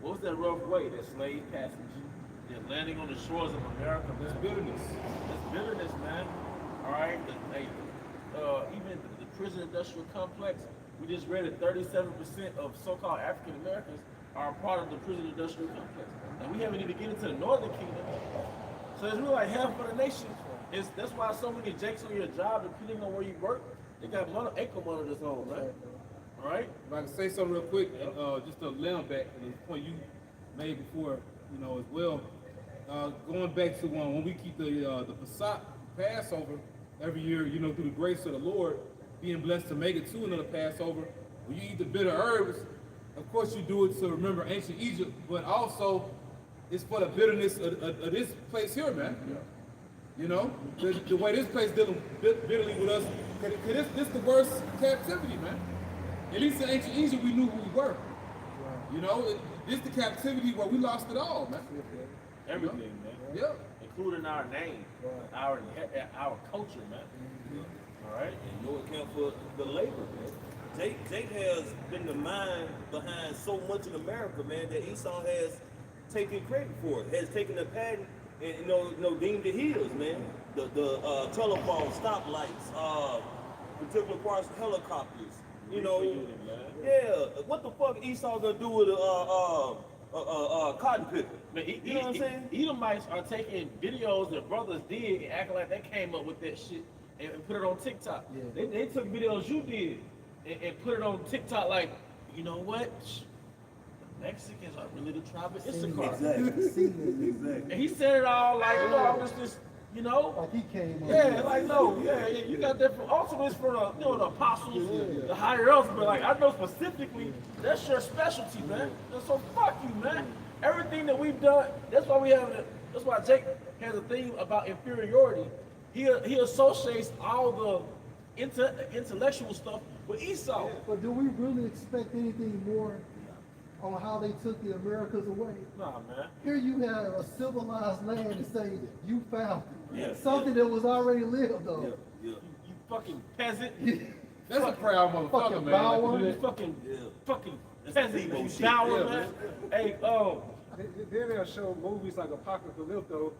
What was that rough way? That slave passage, that landing on the shores of America. That's bitterness. That's bitterness, man. All right. Even the prison industrial complex. We just read that 37% of so-called African Americans are a part of the prison industrial complex. And we haven't even get into the northern kingdom. So it's really like half of the nation. That's why so many jakes on your job, depending on where you work, they got ankle monitors on, man. All right? If I can say something real quick, just to lay on back to the point you made before, as well. Going back to when we keep the Passat Passover every year, through the grace of the Lord, being blessed to make it to another Passover. When you eat the bitter herbs, of course you do it to remember ancient Egypt, but also it's for the bitterness of this place here, man. The way this place dealing bitterly with us, cause this the worst captivity, man. At least in ancient Egypt, we knew who we were. This the captivity where we lost it all, man. Everything, man. Yeah. Including our name, our culture, man. All right? And no account for the labor, man. Jake has been the mind behind so much in America, man, that Esau has taken credit for it, has taken the patent and deemed it his, man. The telephone, stoplights, particular parts of helicopters, Yeah, what the fuck Esau gonna do with a cotton picker? Man, You know what I'm saying? Edomites are taking videos that brothers did and acting like they came up with that shit and put it on TikTok. Yeah. They took videos you did and put it on TikTok like, you know what? The Mexicans are really the tribe of Issachar. Exactly. And he said it all like, I was just, Like he came up. yeah, like no, yeah, you got that from also it's from the the apostles, the higher ups, but like I know specifically that's your specialty, man. And so fuck you, man. Everything that we've done, that's why Jake has a thing about inferiority. He associates all the intellectual stuff with Esau. But do we really expect anything more on how they took the Americas away? Nah, man. Here you have a civilized land to say that you found it. Yeah. Something that was already lived on. Yeah. You fucking peasant. That's a proud motherfucker, Fucking man. Bower. You fucking That's peasant. Debo You shit. dour, Yeah, man. Hey, Then they'll show movies like Apocalypto.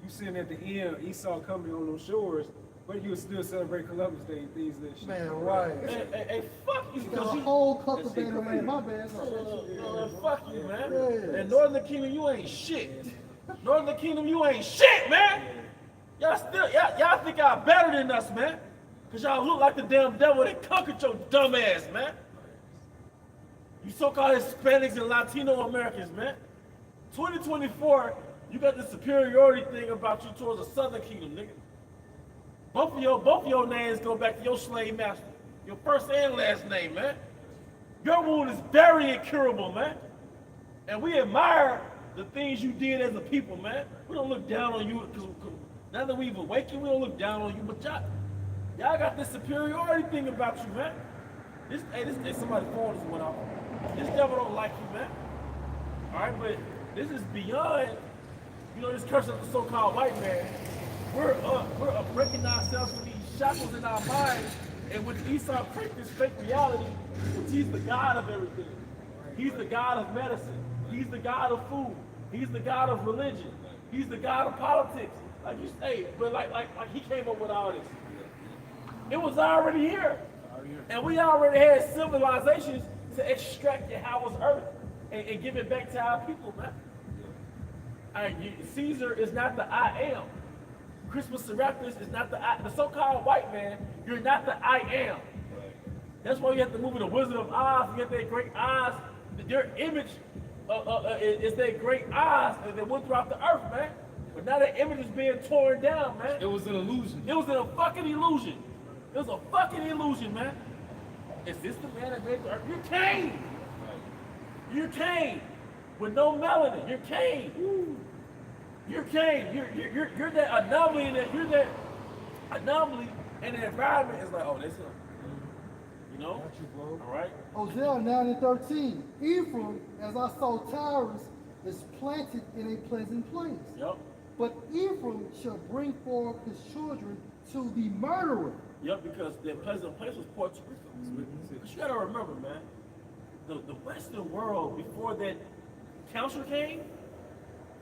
You sitting at the end, Esau coming on those shores, but you would still celebrate Columbus Day and things that shit. Man, right. hey, fuck you, Got because a you. whole cultivator land. My bad. Fuck you, man. Yeah. And Northern Kingdom, you ain't shit. Northern Kingdom, you ain't shit, man. Y'all think y'all better than us, man. Cause y'all look like the damn devil that conquered your dumb ass, man. You so-called Hispanics and Latino Americans, man. 2024, you got the superiority thing about you towards the Southern Kingdom, nigga. Both of your names go back to your slave master. Your first and last name, man. Your wound is very incurable, man. And we admire the things you did as a people, man. We don't look down on you because now that we've awakened, we don't look down on you. But y'all got this superiority thing about you, man. Hey, somebody's phone just went off. This devil don't like you, man. All right, but this is beyond, this curse of the so-called white man. We're breaking ourselves from these shackles in our minds, and which Esau created this fake reality, which he's the God of everything. He's the God of medicine. He's the God of food. He's the God of religion. He's the God of politics. Like you say, but like he came up with all this. It was already here. And we already had civilizations to extract it how it was earth and give it back to our people, man. Caesar is not the I am. Christmas Serapis is not the so-called white man. You're not the I am. That's why you have to move in the Wizard of Oz. You have that great Oz. Their image is that great Oz that went throughout the earth, man. But now that image is being torn down, man. It was an illusion. It was a fucking illusion. It was a fucking illusion, man. Is this the man that made the earth? You're Cain. You're Cain. With no melanin. You're Cain. You're Cain. You're that anomaly in the environment. It's like, oh, that's him. All right? Hosea 9:13. Ephraim, as I saw Tyrus, is planted in a pleasant place. Yep. But Ephraim shall bring forth his children to the murderer. Yep, because the pleasant place was Puerto Rico. But you gotta remember, man, the Western world before that council came,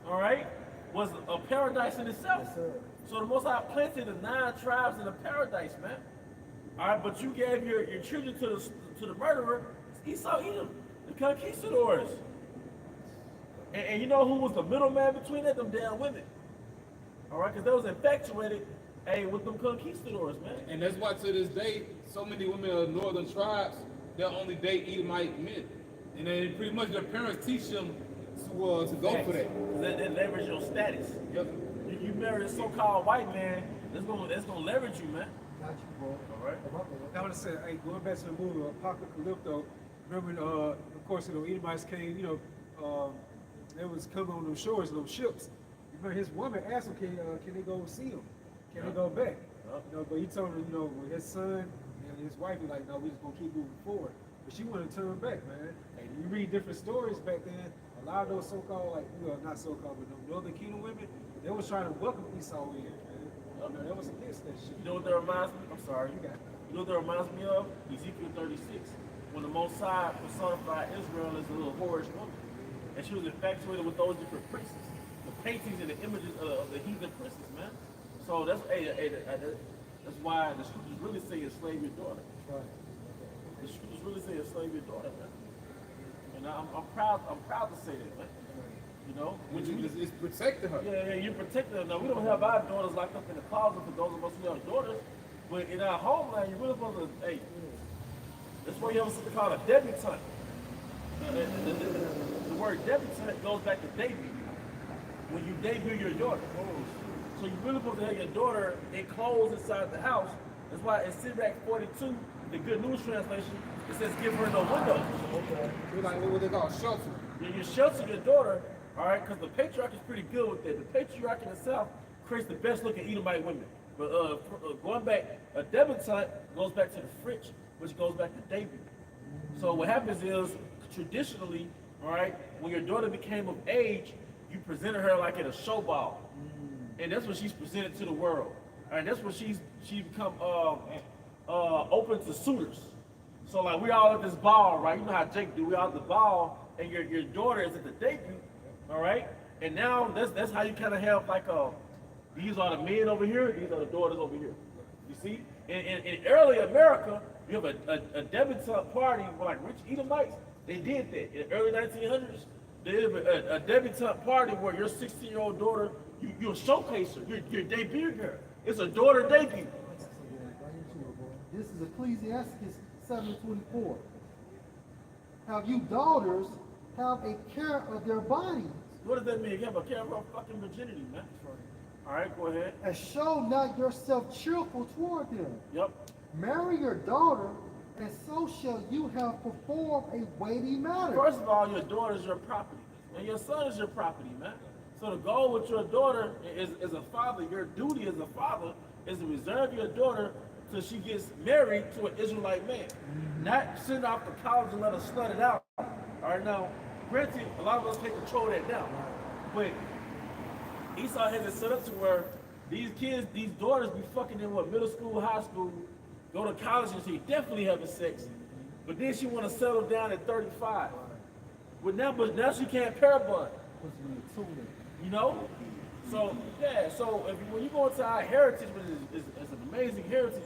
all right, was a paradise in itself. Yes, sir. So the Most High planted the 9 tribes in a paradise, man. All right, but you gave your children to the murderer, Esau, Edom, the conquistadors. And you know who was the middleman between that? Them damn women. All right, because they was infatuated, with them conquistadors, man. And that's why to this day, so many women of northern tribes, they'll only date Edomite men. And then pretty much their parents teach them to go for that. They leverage your status. Yep. You marry a so-called white man, that's gonna leverage you, man. Got you, bro. All right. I would have said, hey, going back to the movie Apocalypto, remember, of course, Edomites came, they was coming on those shores, those ships. Remember, his woman asked him, can they go see him? Can they go back? But he told her, with his son and his wife, he like, no, we just gonna keep moving forward. But she wanted to turn back, man. And you read different stories back then. A lot of those so-called, not so-called, but the Northern Kingdom women, they was trying to welcome Esau in, man. They was against that shit. You know what that reminds me? I'm sorry. You know what that reminds me of? Ezekiel 36, when the Most High personified Israel as a little whorish woman, and she was infatuated with those different princes, the paintings and the images of the heathen princes, man. So that's why the scriptures really say enslave your daughter. Right. The scriptures really say enslave your daughter, man. And I'm proud to say that, man. It's protecting her. Yeah, you're protecting her. Now, we don't have our daughters locked up in the closet for those of us who have daughters, but in our homeland, you're really supposed to, that's why you have something called a debutante. The word debutante goes back to debut, when you debut your daughter. So you're really supposed to have your daughter enclosed inside the house. That's why in Sirach 42, the Good News Translation, it says give her no windows. Okay. It's like what they call shelter. You shelter your daughter, all right, because the patriarch is pretty good with that. The patriarch in the South creates the best looking Edomite women. But going back, a debutante goes back to the French, which goes back to debut. So what happens is, traditionally, all right, when your daughter became of age, you presented her like at a show ball. And that's when she's presented to the world. All right, that's when she become open to suitors. So like we all at this ball, right? You know how Jake do, we all at the ball, and your daughter is at the debut, all right? And now that's how you kind of have like these are the men over here, these are the daughters over here. You see? In early America, you have a debutante party with like rich Edomites. They did that. In the early 1900s, they have a debutante party where your 16-year-old daughter, you showcase her, your debut girl. It's a daughter debut. This is Ecclesiastes 7:24. Have you daughters have a care of their bodies? What does that mean? You have a care of her fucking virginity, man. All right, go ahead. And show not yourself cheerful toward them. Yep. Marry your daughter and so shall you have performed a weighty matter. First of all, your daughter is your property, and your son is your property, man. So the goal with your daughter is as a father, your duty as a father is to reserve your daughter till she gets married to an Israelite man. Not send off to college and let her slut it out. All right, now, granted, a lot of us can't control that now, but Esau has it set up to where these kids, these daughters be fucking in what, middle school, high school, go to college and she definitely having sex. But then she want to settle down at 35. But now she can't pair bond. You know? So, yeah, so when you go into our heritage, which is an amazing heritage,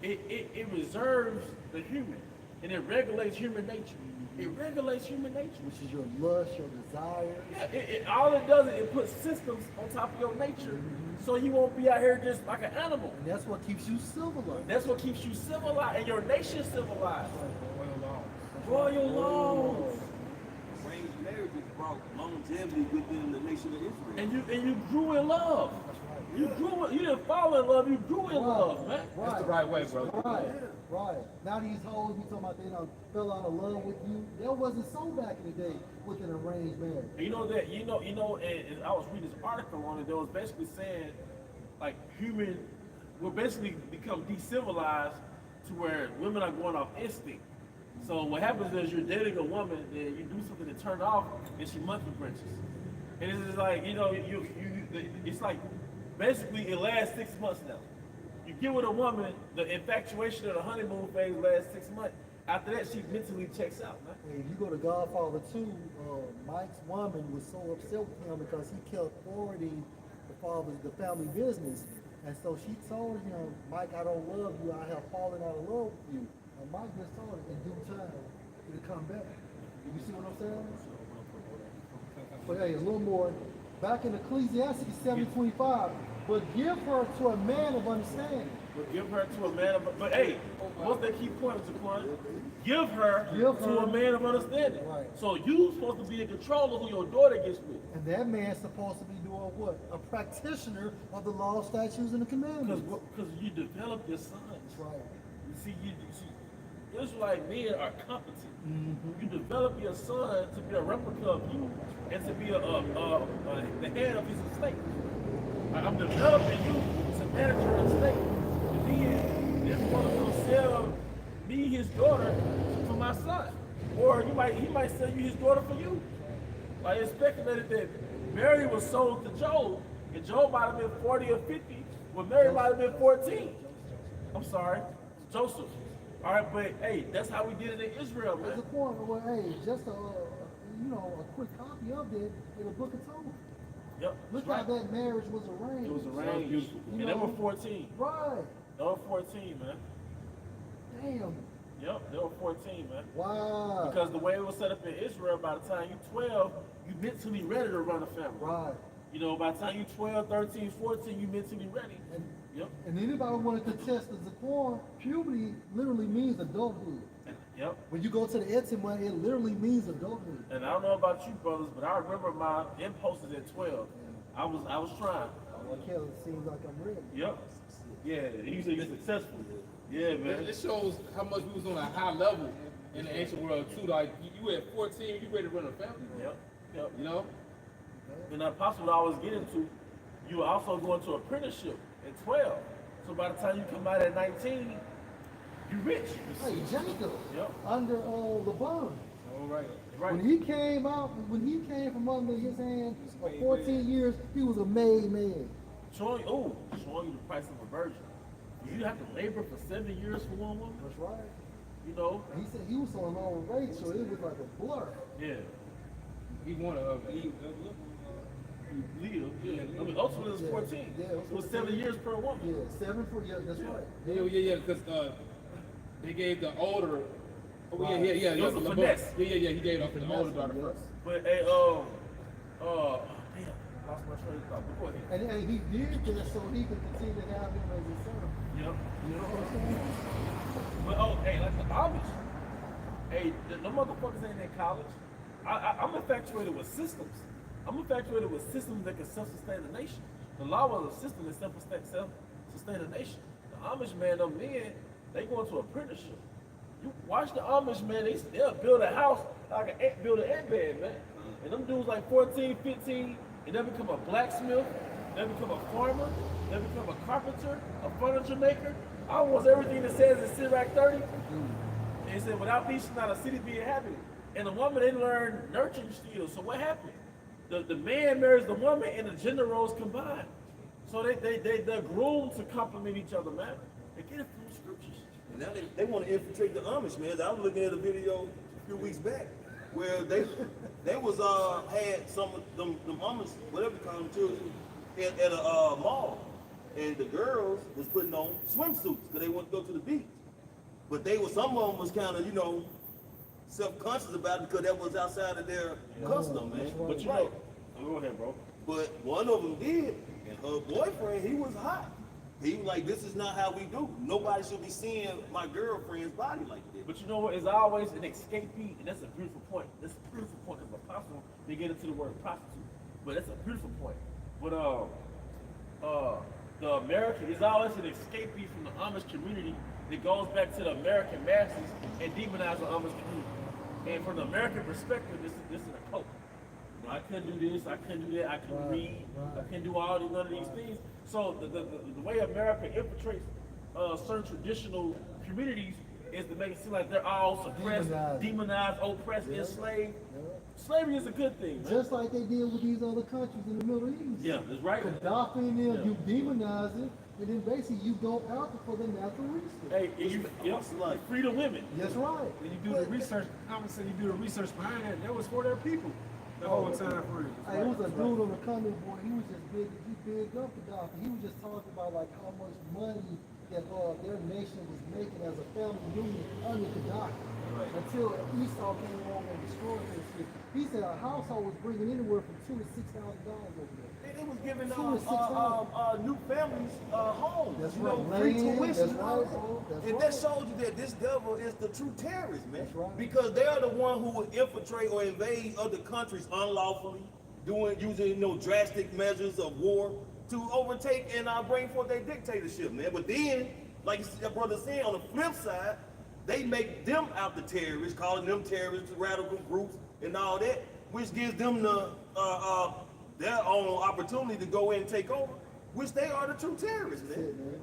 it reserves the human and it regulates human nature. It regulates human nature. Which is your lust, your desire. Yeah, all it does is it puts systems on top of your nature so you won't be out here just like an animal. And that's what keeps you civilized. That's what keeps you civilized and your nation civilized. Royal laws. Arranged marriages brought longevity within the nation of Israel. And you grew in love. You didn't fall in love, you grew in love, man. That's the right way, brother. Right, right. Now these hoes be talking about they done fell out of love with you. That wasn't so back in the day with an arranged marriage. And and I was reading this article on it that was basically saying, like, we're basically become decivilized to where women are going off instinct. So what happens is you're dating a woman, then you do something to turn her off, and she monkey wrenches. And it's just like, it's like, basically it lasts 6 months now. You get with a woman, the infatuation of the honeymoon phase lasts 6 months. After that, she mentally checks out, man. Hey, if you go to Godfather 2, Mike's woman was so upset with him because he kept forwarding the family business. And so she told him, Mike, I don't love you. I have fallen out of love with you. And Mike just told her in due time, it'll come back. You see what I'm saying? But hey, a little more. Back in Ecclesiastes 7:25, but give her to a man of understanding. But give her to a man of, but hey, what's that key point, Mr. Quan? Give her to a man of understanding. Right. So you supposed to be in control of who your daughter gets with. And that man's supposed to be doing what? A practitioner of the law, statutes, and the commandments. Because you develop your sons. That's right. You see, Israelite men are competent. You develop your son to be a replica of you and to be the head of his estate. I'm developing you to manage your estate. And then this one will sell me his daughter for my son. Or he might sell you his daughter for you. Like it's speculated that Mary was sold to Job, and Job might have been 40 or 50, when Mary might have been 14. I'm sorry, Joseph. All right, but hey, that's how we did it in Israel, There's man. a point where, hey, just a quick copy of that in the book of Torah. Yep. Look right. how that marriage was arranged. It was arranged. beautiful. And they were 14. Right. They were 14, man. Damn. Yep, they were 14, man. Wow. Because the way it was set up in Israel, by the time you're 12, you mentally ready to run a family. Right. You know, by the time you're 12, 13, 14, you mentally ready. Yep. And anybody want to contest the Zaquan, puberty literally means adulthood. Yep. When you go to the Etima, it literally means adulthood. And I don't know about you brothers, but I remember my impulses at 12. I was trying. Kelly, it seems like I'm ready. Yep. Yeah, you said you're successful. Yeah, man. It shows how much we was on a high level in the ancient world too. Like you at 14, you ready to run a family. Yep. Yep. You know? And the apostle I was getting to, you were also going to apprenticeship at 12. So by the time you come out at 19, you rich. Hey, Jacob, Yep. under Laban. All right. Right. When he came from under his hand for 14 years, he was a made man. Showing you the price of a virgin. You have to labor for 7 years for one woman. That's right. You know. And he said he was so long with Rachel, it was like a blur. Yeah. He wanted her. Leah. Yeah. I mean, ultimately it was 14. Yeah, It was 7 years per woman. Yeah, 7 for, yeah, that's right. Yeah, because they gave the older. Oh, yeah. It was a finesse. Yeah, he gave it to the older daughter first. But hey, damn, lost my train of thought. But go ahead. And he did that so he could continue to have him as his son. Yep. You know what I'm saying? But hey, like the Amish. Hey, the motherfuckers ain't in college. I'm infatuated with systems. I'm infatuated with systems that can self-sustain a nation. The law was a system that self-sustain a nation. The Amish man, them men, they go into apprenticeship. You watch the Amish, man, they'll build a house like an ant, build an ant bed, man. And them dudes like 14, 15, and they become a blacksmith, they become a farmer, they become a carpenter, a furniture maker, almost everything that says in Sirach 30. And he said, without these, not a city be inhabited. And the woman, they learn nurturing skills. So what happened? The man marries the woman and the gender roles combine. So they're groomed to complement each other, man. They get it from the scriptures. And now they want to infiltrate the Amish, man. I was looking at a video a few weeks back where they was had some of them Amish, whatever you call them, children, at a mall, and the girls was putting on swimsuits because they wanted to go to the beach. But some of them was kind of, you know, self-conscious about it because that was outside of their custom, man. Right. But you know, go ahead, bro. But one of them did, and her boyfriend, he was hot. He was like, this is not how we do. Nobody should be seeing my girlfriend's body like that. But you know what? It's always an escapee, and that's a beautiful point. That's a beautiful point because apostle, they get into the word prostitute. But that's a beautiful point. But the American is always an escapee from the Amish community that goes back to the American masses and demonize the Amish community. And from the American perspective, this is a cult. You know, I couldn't do this, I couldn't do that, I couldn't read, I couldn't do none of these things. So the way America infiltrates certain traditional communities is to make it seem like they're all suppressed, demonized, oppressed, enslaved. Slavery is a good thing, man. Just like they did with these other countries in the Middle East. Yeah, that's right. Gaddafi and them, you demonize it, and then basically you go out for the natural resource. Hey, and you free the women. That's right. When you do the research, I would say you do the research behind that. That was for their people the whole time for it. Hey, it was a dude on the comment board. He was just big up Gaddafi. He was just talking about like how much money that their nation was making as a family unit under Gaddafi. Right. Until Esau came along and destroyed this shit. He said a household was bringing anywhere from $2,000 to $6,000 over there. It was giving $2,000 new families homes, That's you right. know, free Land, tuition. that's right, bro. That's And right. that shows you that this devil is the true terrorist, man. That's right. Because they're the one who will infiltrate or invade other countries unlawfully, using drastic measures of war to overtake and bring forth their dictatorship, man. But then, like your brother said, on the flip side, they make them out the terrorists, calling them terrorists, radical groups, and all that, which gives them their own opportunity to go in and take over, which they are the true terrorists, man. Shit, man.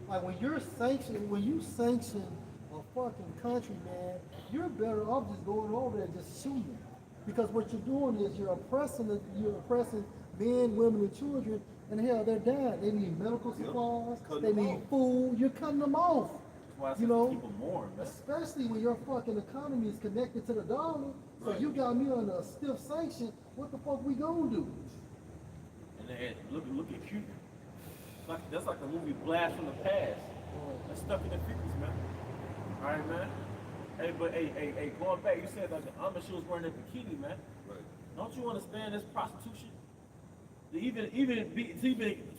Like when you sanction a fucking country, man, you're better off just going over there and just shooting. Because what you're doing is you're oppressing men, women, and children, and hell, they're dying. They need medical supplies, they need food, you're cutting them off. You know, people more, man. especially when your fucking economy is connected to the dollar. So you got me under a stiff sanction. What the fuck we gonna do? And then look at Cuba. That's like the movie Blast from the Past. That's stuck in the 50s, man. All right, man. Hey, but hey, going back, you said like the Amish was wearing a bikini, man. Right. Don't you understand this prostitution? Even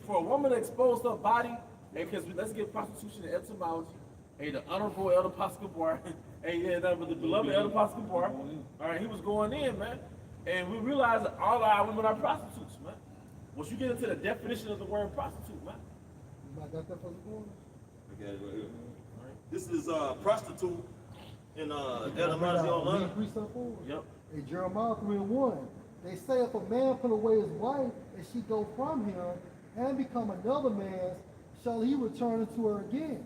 for a woman to expose her body, because let's get prostitution in etymology. Hey, the Honorable Elder Pascal Bar, hey, yeah, that was the beloved Elder Pascal Bar. All right, he was going in, man. And we realized that all our women are prostitutes, man. Once you get into the definition of the word prostitute, man. You got that for the corner? I got it right here. This is prostitute in etymology online. Yep. In Jeremiah 3:1, they say if a man put away his wife and she go from him and become another man's, shall he return unto her again?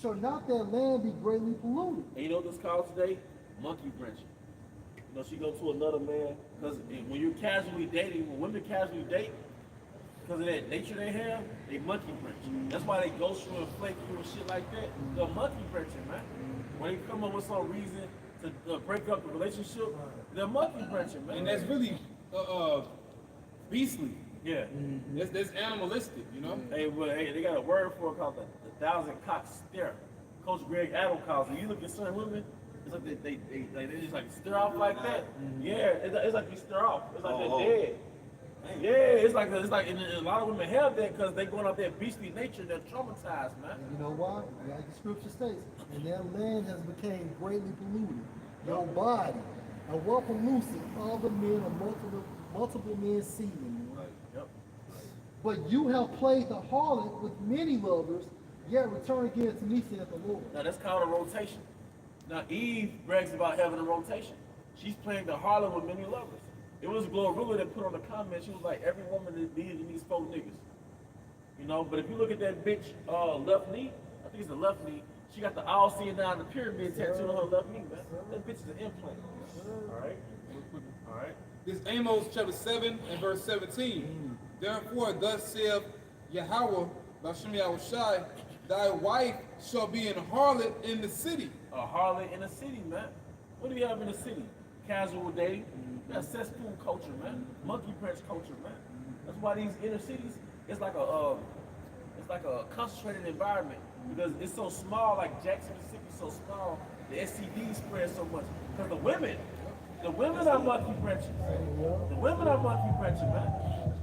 Shall not that land be greatly polluted? And you know what this called today? Monkey wrenching. You know, she go to another man, because when you're casually dating, when women casually date, because of that nature they have, they monkey wrench. That's why they ghost you and flake you and shit like that. They're monkey wrenching, man. When they come up with some reason to break up the relationship, they're monkey wrenching, man. And that's really beastly. Yeah. That's animalistic, you know? Hey, they got a word for it called the thousand cock stare. Coach Greg Adams calls it. You look at certain women, it's like they just like stare off like that. Yeah, it's like you stare off. It's like they're dead. Yeah, it's like and a lot of women have that because they going off their beastly nature. They're traumatized, man. And you know why? Like the scripture states, and that land has become greatly polluted. Your body, and what polluted all the men of multiple men seeing. Yep. But you have played the harlot with many lovers, yet return again to me, saith the Lord. Now that's called a rotation. Now Eve brags about having a rotation. She's playing the harlot with many lovers. It was Glorilla that put on the comment, she was like, every woman is needed these 4 niggas. You know, but if you look at that bitch left knee, I think it's the left knee, she got the all seeing down the pyramid tattooed on her left knee, man. That bitch is an implant. Alright? Alright? This Amos chapter 7 and verse 17. Therefore, thus saith Yahweh, Bashem Yahushai, thy wife shall be an harlot in the city. A harlot in the city, man. What do you have in the city? Casual dating. That's cesspool culture, man. Monkey wrench culture, man. That's why these inner cities, it's like a concentrated environment because it's so small. Like Jackson, Mississippi, is so small. The STDs spread so much because the women are monkey wrenching. The women are monkey wrenching, man.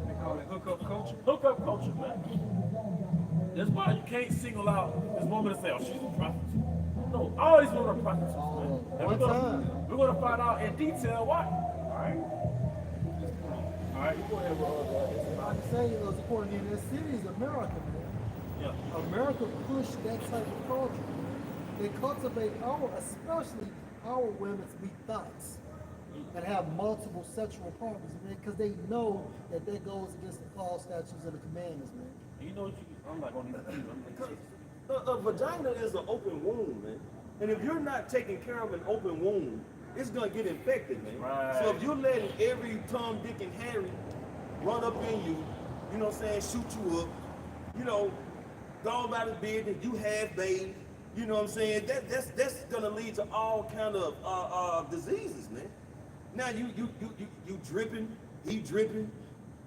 They call it hookup culture. Hookup culture, man. That's why you can't single out this woman and say, "Oh, she's a prostitute." No, all these women are prostitutes, man. And we're gonna find out in detail why. All right. All right. You go ahead with I'm saying according to this city is America, man. yeah. America pushed that type of culture. They cultivate especially our women to be thugs and have multiple sexual partners, man, because they know that goes against all statutes of the commandments, man. You know what I'm not gonna even A vagina is an open wound, man. And if you're not taking care of an open wound, it's gonna get infected, man. Right. So if you're letting every Tom, Dick, and Harry run up in you, you know what I'm saying, shoot you up, you know, go about his business, you half bathed, you know what I'm saying? That's gonna lead to all kind of diseases, man. Now you dripping, he dripping,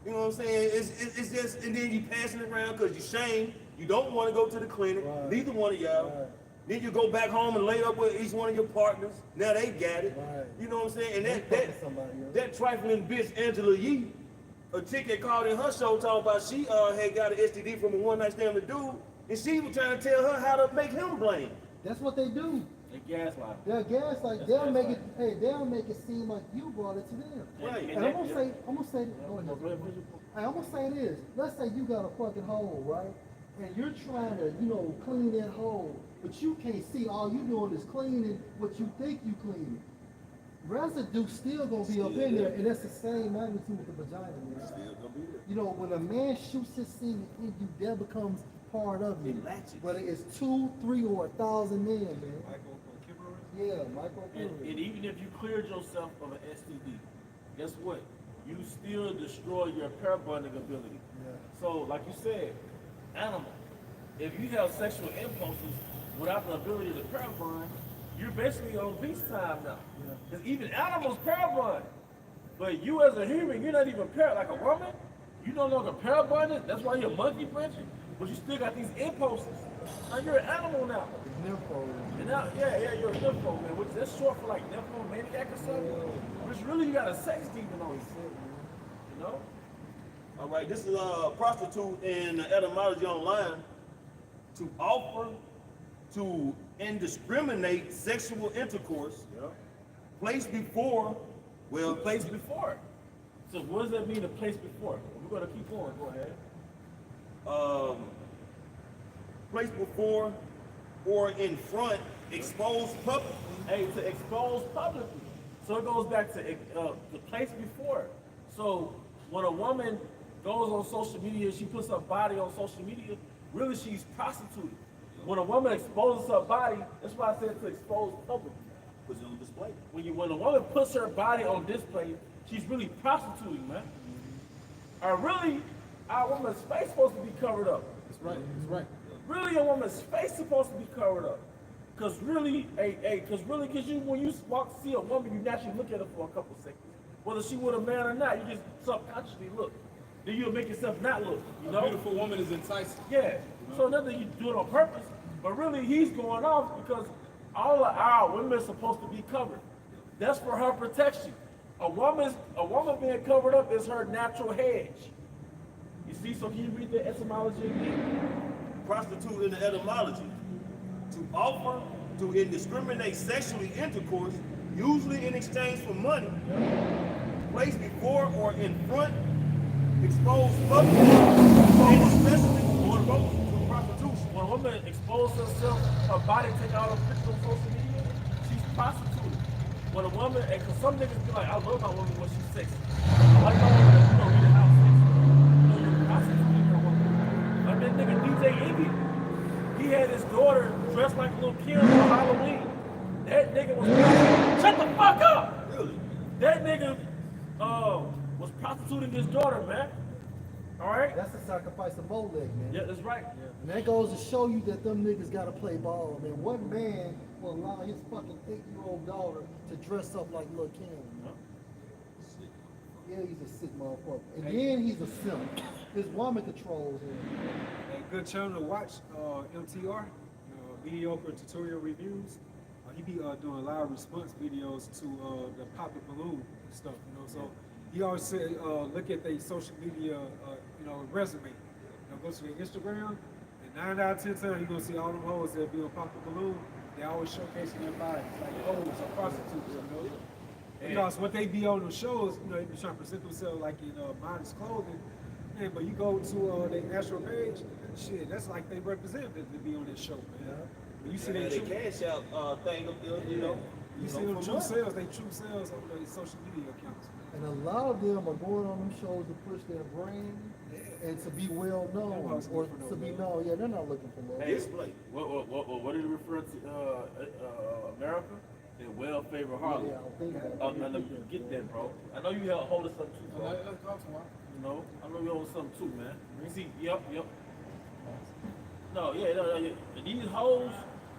you know what I'm saying? It's just, and then you passing it around because you shame. You don't want to go to the clinic, Right. neither one of y'all. Right. Then you go back home and lay up with each one of your partners. Now they got it. Right. You know what I'm saying? And They fucking somebody else. that trifling bitch Angela Yee, a chick that called in her show talking about she had got an STD from a one night stand with a dude, and she was trying to tell her how to make him blame. That's what they do. They gaslight. They're gaslight. They'll make it. Hey, they'll make it seem like you brought it to them. Right. And I'm gonna say, go ahead. Hey, I'm gonna say this. Let's say you got a fucking hole, right? And you're trying to, clean that hole, but you can't see. All you doing is cleaning what you think you cleaning. Residue still gonna be up in there, and that's the same magnitude with the vagina, man. Still gonna be there. You know, when a man shoots his semen in you, that becomes part of you. It latches. Whether it's 2, 3, or 1,000 men, man. Microkippers. Yeah, And microperiod. even if you cleared yourself of an STD, guess what? You still destroy your pair bonding ability. Yeah. So, like you said, animal. If you have sexual impulses without the ability to pair bond, you're basically on beach time now. Yeah. Because even animals pair bond. But you as a human, you're not even pair. Like a woman, you no longer pair bonded. That's why you're monkey branching. But you still got these impulses. Now you're an animal now. Nympho. And now, yeah, you're a nympho, man. Which that's short for like nymphomaniac or something. Which really you got a sex demon on you. You know? All right, this is prostitute in the etymology online. To offer, to indiscriminate sexual intercourse, placed before, well, Place before. So what does that mean, a place before? We're gonna keep going. Go ahead. placed before or in front, exposed publicly. Hey, to expose publicly. So it goes back to the place before. So when a woman goes on social media, she puts her body on social media, really she's prostituted. When a woman exposes her body, that's why I said to expose publicly. Was on display. When a woman puts her body on display, she's really prostituting, man. Or really, our woman's face supposed to be covered up. That's right. That's right. Really, a woman's face supposed to be covered up. Cause really, when you see a woman, you naturally look at her for a couple seconds. Whether she with a man or not, you just subconsciously look. Then you'll make yourself not look, you know? A beautiful woman is enticing. Yeah. So nothing you do it on purpose, but really he's going off because all of our women are supposed to be covered. That's for her protection. A woman being covered up is her natural hedge. You see, so can you read the etymology again? Prostitute in the etymology. To offer, to indiscriminate sexually intercourse, usually in exchange for money, placed before or in front, exposed publicly, and especially to prostitution. When a woman exposes herself, her body take out her pictures on social media, she's prostituted. When a woman, and cause some niggas be like, I love my woman when she's sexy. I like my woman that, read the house sexy. You're prostituting your woman. Like that nigga DJ Iggy, he had his daughter dressed like Lil' Kim for Halloween. That nigga was shut the fuck up! Really? That nigga was prostituting his daughter, man. Alright? That's the sacrifice of Molech, man. Yeah, that's right. And that goes to show you that them niggas gotta play ball, man. What man will allow his fucking 8-year-old daughter to dress up like Lil' Kim, man? Yeah, he's a sick motherfucker. And then he's a simp. His woman controls him. A good channel to watch, MTR, mediocre tutorial reviews. He be doing live response videos to the Pop the Balloon stuff, So he always say, look at their social media, resume. Go to their Instagram, and 9 out of 10 times you're gonna see all them hoes that be on Pop the Balloon. They always showcasing their bodies, like hoes or prostitutes, Because what they be on the shows, they be trying to present themselves like in modest clothing. Man, but you go to their actual page, shit, that's like they represent to be on this show, man. But you see They true cash out thing up there, You see them true sales, they true sales on their social media accounts, man. And a lot of them are going on them shows to push their brand and to be well known or to be known. Yeah, they're not looking for love. Hey, what did it refer to America? The well-favored harlot. Yeah, I think that. Oh, now let me get that, bro. I know you hold us something too, bro. Let's go to one. I know you hold us something too, man. You see, yep. No. These hoes,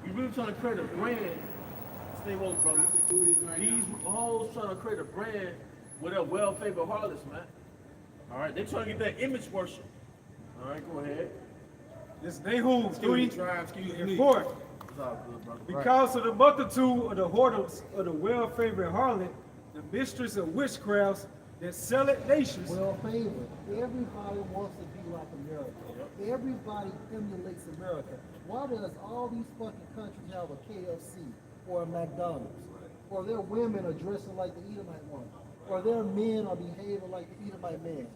you really trying to create a brand. Stay woke, brother. These hoes trying to create a brand with their well-favored harlots, man. All right, they trying to get that image worship. All right, go ahead. This Nahum 3 and 4. It's all good, brother. Because of the multitude of the whoredoms of the well-favored harlot, the mistress of witchcrafts that sell it nations. Well favored. Everybody wants to be like America. Everybody emulates America. Why does all these fucking countries have a KFC or a McDonald's? Or their women are dressing like the Edomite woman? Or their men are behaving like the Edomite man?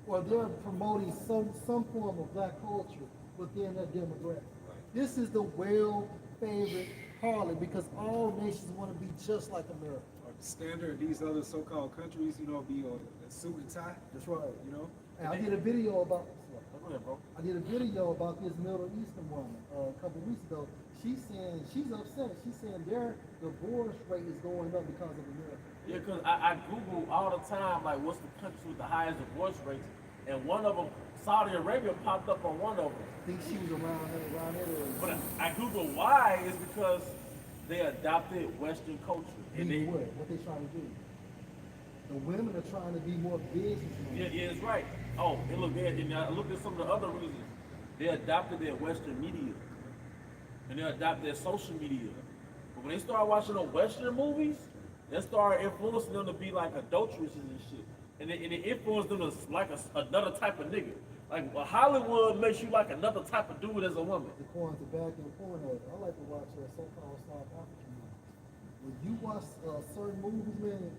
Or they're promoting some form of black culture within their demographic? This is the well-favored harlot because all nations want to be just like America. The standard of these other so-called countries, be a suit and tie. That's right. And I And did a video about Go ahead, bro. I did a video about this Middle Eastern woman a couple of weeks ago. She's saying she's upset. She's saying their divorce rate is going up because of America. Yeah, because I Google all the time, like, what's the country with the highest divorce rates? And one of them, Saudi Arabia, popped up on one of them. I think she was around that area. But I Google why is because they adopted Western culture. And they, what they trying to do? The women are trying to be more businessmen. yeah, it's right. Oh, and look, and I looked at some of the other reasons. They adopted their Western media. And they adopted their social media. But when they start watching the Western movies, they start influencing them to be like adulteresses and shit. And it influenced them to like another type of nigga. Like Hollywood makes you like another type of dude as a woman. The corn tobacco and porno. I like to watch so-called South African movies. When you watch certain movies, man,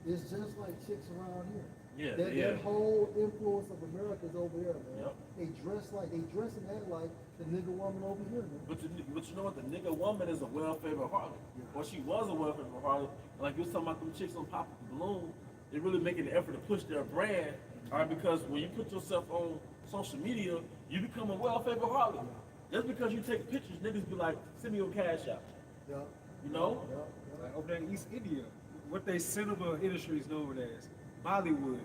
it's just like chicks around here. Yeah, That whole influence of America is over here, man. Yep. They dress and act like the nigga woman over here, man. But you know what? The nigga woman is a well-favored harlot. Or she was a well-favored harlot. Like you was talking about them chicks on Pop the Balloon, they really making an effort to push their brand. All right, because when you put yourself on social media, you become a well-favored harlot. Just because you take pictures, niggas be like, send me your cash out. Yeah. You know? Yeah. Like over there in East India, what they cinema industry is known as Bollywood.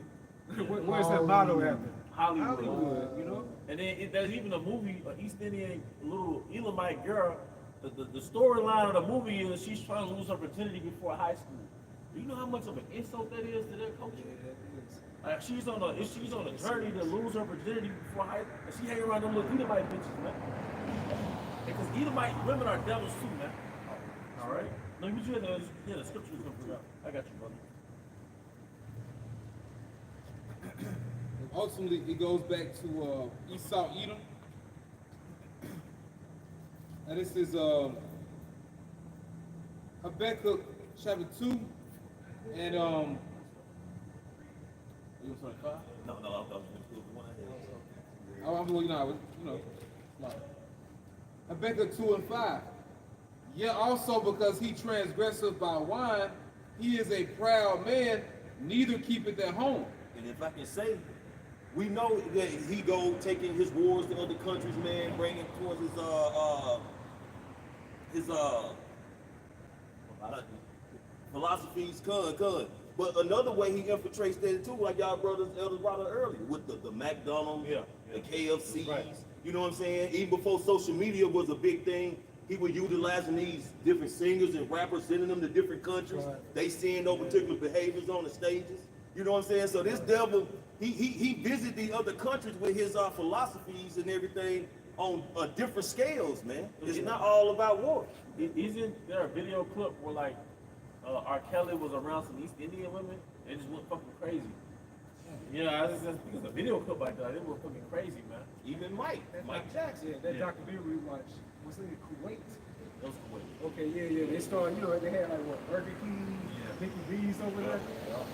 Where's that motto after? Hollywood. And then there's even a movie, an East Indian little Elamite girl. The storyline of the movie is she's trying to lose her virginity before high school. Do you know how much of an insult that is to their culture? Like she's on a journey to lose her virginity before high school, and she hang around them little Edomite bitches, man. Because Edomite women are devils too, man. All right. No, you hear the scriptures gonna bring out. I got you, brother. Ultimately, it goes back to Esau, Edom. And this is Habakkuk chapter 2, and You was on 5? No, I was going to do the one I had. I'm Habakkuk 2 and 5. Yeah, also because he transgresseth by wine, he is a proud man, neither keepeth at home. And if I can say, we know that he go taking his wars to other countries, man, bringing towards his philosophies, con. But another way he infiltrates that too, like y'all brothers, elders brought up earlier, with the McDonald's, the KFCs. Right. You know what I'm saying? Even before social media was a big thing, he was utilizing these different singers and rappers, sending them to different countries. Right. They seeing no particular behaviors on the stages. You know what I'm saying? So this devil, he visit these other countries with his philosophies and everything on different scales, man. It's not all about war. Isn't there a video clip where like R. Kelly was around some East Indian women? They just went fucking crazy. Yeah, I think it's a video clip like that. They were fucking crazy, man. Even Mike Jackson. Yeah, that Yeah. documentary we watched was in Kuwait. That was cool. Okay, yeah. They started, they had like what, Burger King, Mickey D's over there.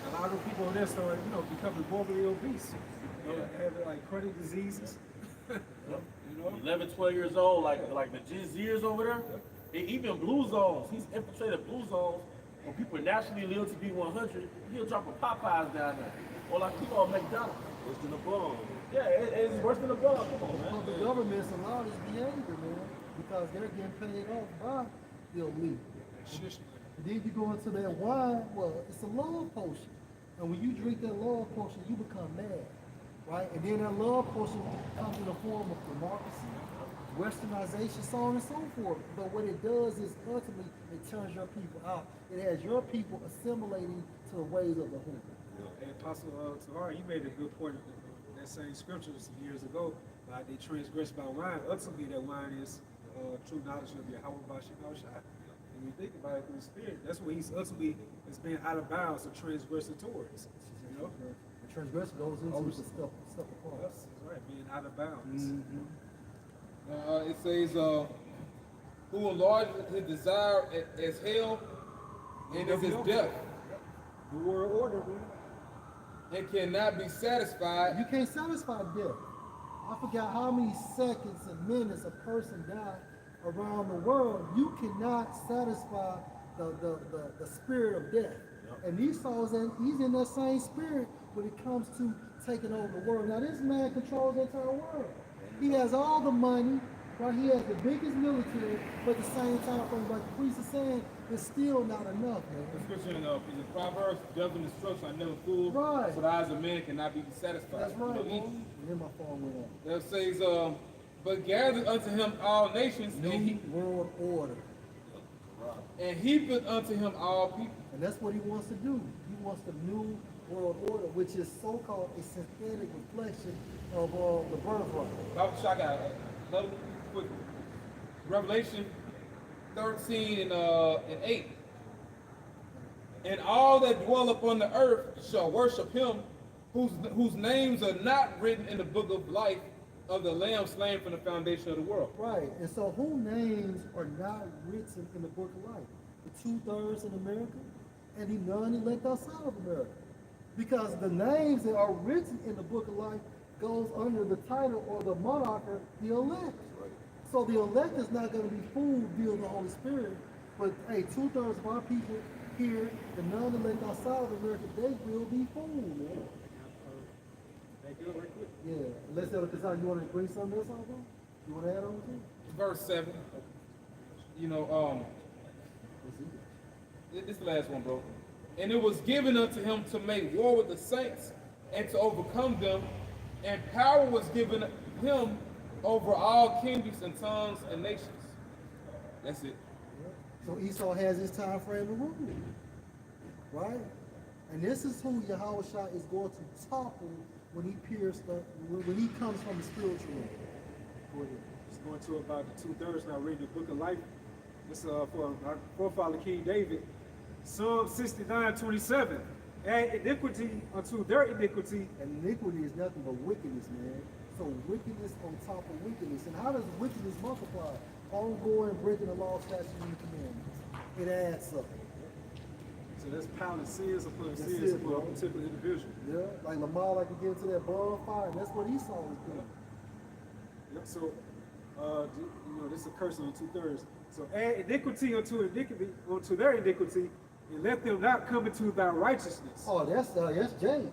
A lot of people over there started, becoming morbidly obese. Having like chronic diseases. 11, 12 years old, like the Gen Zers over there. And even blue zones, he's infiltrated blue zones where people naturally live to be 100. He'll drop a Popeyes down there, or like people on McDonald's. Worse than a bomb. Yeah, it's worse than a bug. Come on, Well, man. the government's allowed this behavior, man, because they're getting paid off by the elite. And then you go into that wine, well, it's a love potion. And when you drink that love potion, you become mad, right? And then that love potion comes in the form of democracy, westernization, so on and so forth. But what it does is ultimately it turns your people out. It has your people assimilating to the ways of the hood. And Apostle Tahar, you made a good point in that same scripture some years ago. They transgressed by wine. Ultimately, that wine is true knowledge of Yahweh Bashim Shai. And you think about it through the Spirit, that's what he's ultimately is being out of bounds or transgressing towards. The transgression goes into the stuff apart. That's right, being out of bounds. It says, who enlarged his desire as hell, and is his death, The world order, man. and cannot be satisfied. You can't satisfy death. I forgot how many seconds and minutes a person died around the world. You cannot satisfy the spirit of death. And Esau's he's in that same spirit when it comes to taking over the world. Now this man controls the entire world. He has all the money, right? He has the biggest military, but at the same time, from like the priest is saying, it's still not enough, The man. scripture in Proverbs, death and destruction are never full, Right. so the eyes of men cannot be satisfied. That's right, You know, man. And then my phone went off. That says, but gathered unto him all nations, New world order. and heapeth unto him all people. And that's what he wants to do. He wants the new world order, which is so-called a synthetic reflection of the birthright. Bible I got another quick one. Revelation 13 and 8. And all that dwell upon the earth shall worship him, whose names are not written in the book of life of the Lamb slain from the foundation of the world. Right. And so whose names are not written in the book of life? The 2/3 in America and the none elect outside of America. Because the names that are written in the book of life goes under the title or the moniker, the elect. So the elect is not going to be fooled via the Holy Spirit. But hey, 2/3 of our people here, the none elect outside of America, they will be fooled, man. Thank you, right quick. Yeah. Unless you want to bring something else out, bro? You want to add on to it? Verse 7. You know, this is the last one, bro. And it was given unto him to make war with the saints and to overcome them, and power was given him over all kingdoms and tongues and nations. That's it. So Esau has his time frame to rule, right? And this is who Yahweh Shai is going to topple when he comes from the spiritual realm. Go ahead. Just going to about the 2/3 now, reading the book of life. This for our forefather King David. Psalm 69:27. Add iniquity unto their iniquity. And iniquity is nothing but wickedness, man. So wickedness on top of wickedness. And how does wickedness multiply? Ongoing breaking the law, statutes, and commandments. It adds up. So that's piling sins upon That's sins it, upon bro. a particular individual. Yeah, like Lamar like to get into that bonfire, and that's what Esau was doing. Yep, so, this is a curse on the 2/3. So add iniquity unto their iniquity, and let them not come into thy righteousness. Oh, that's Jake.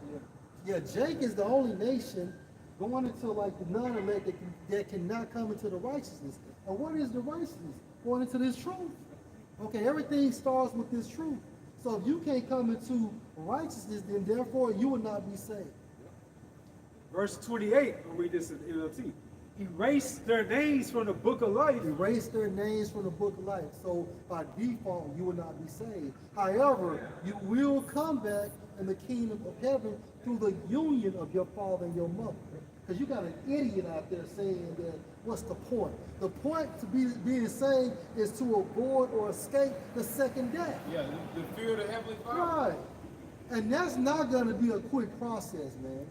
Yeah, Jake is the only nation going into like the non-elect that cannot come into the righteousness. And what is the righteousness? Going into this truth. Okay, everything starts with this truth. So if you can't come into righteousness, then therefore you will not be saved. Verse 28, I'll read this in the NLT. Erase their names from the book of life. Erase their names from the book of life. So by default, you will not be saved. However, you will come back in the kingdom of heaven through the union of your father and your mother. Because you got an idiot out there saying that, what's the point? The point to being saved is to avoid or escape the second death. Yeah, the fear of the heavenly Father. Right. And that's not going to be a quick process, man.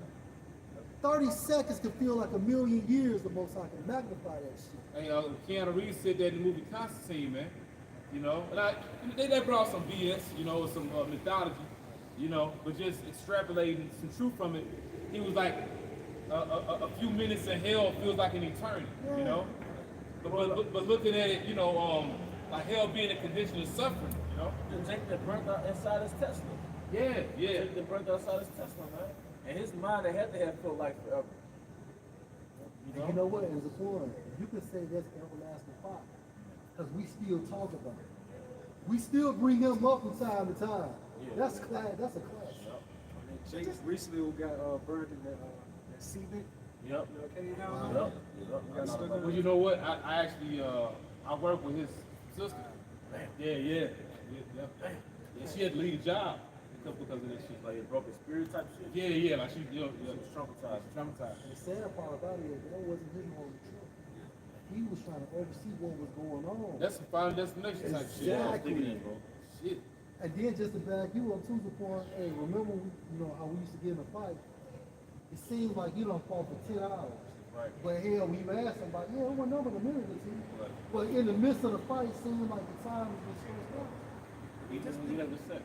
30 seconds can feel like a million years, the most I can magnify that shit. Hey, Keanu Reeves said that in the movie Constantine, man. You know, and they brought some BS, you know, some mythology, you know, but just extrapolating some truth from it. He was like, a few minutes in hell feels like an eternity, you know. But looking at it, you know, like hell being a condition of suffering, you know. The Jake that burnt out inside his Tesla. Yeah. Jake that burnt out inside his Tesla, man. And his mind, they had to have felt like forever. And you know what? As a foreigner, you can say that's everlasting fire. Because we still talk about it. We still bring him up from time to time. That's class. That's a class. Jake recently got burned in that cement. Yep. Came down. Got stuck in Well, it. you know what? I actually I work with his sister. Yeah. She had to leave the job because of this shit. Like a broken spirit type shit. Yeah, like she, you know, Traumatized. traumatized. The sad part about it is that wasn't his only truth. He was trying to oversee what was going on. That's some final destination type shit. Yeah, I was Exactly. thinking that, bro. Shit. And then just to back you up too, the point, hey, remember how we used to get in a fight? It seems like you don't fought for 10 hours. Right. But hell, we asked somebody, yeah, it went over in a minute or two. Right. But in the midst of the fight, it seemed like the time was just stretched out. Even when you have sex.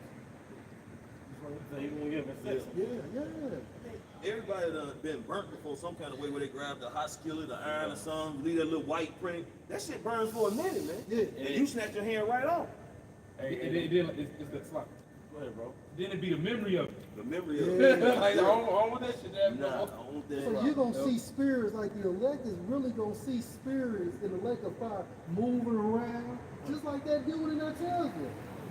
Even when you have sex. Yeah. Everybody done been burnt before some kind of way where they grab the hot skillet, the iron or something, leave that little white print. That shit burns for a minute, man. Yeah. And you snatch your hand right off. And then it's the slap. Go ahead, bro. Then it be the memory of it. The memory of Yeah. it. Like, I don't want that shit to happen. Nah, I don't want that. So you're going to see spirits, like the elect is really going to see spirits in the lake of fire moving around, just like that dude in that tells you.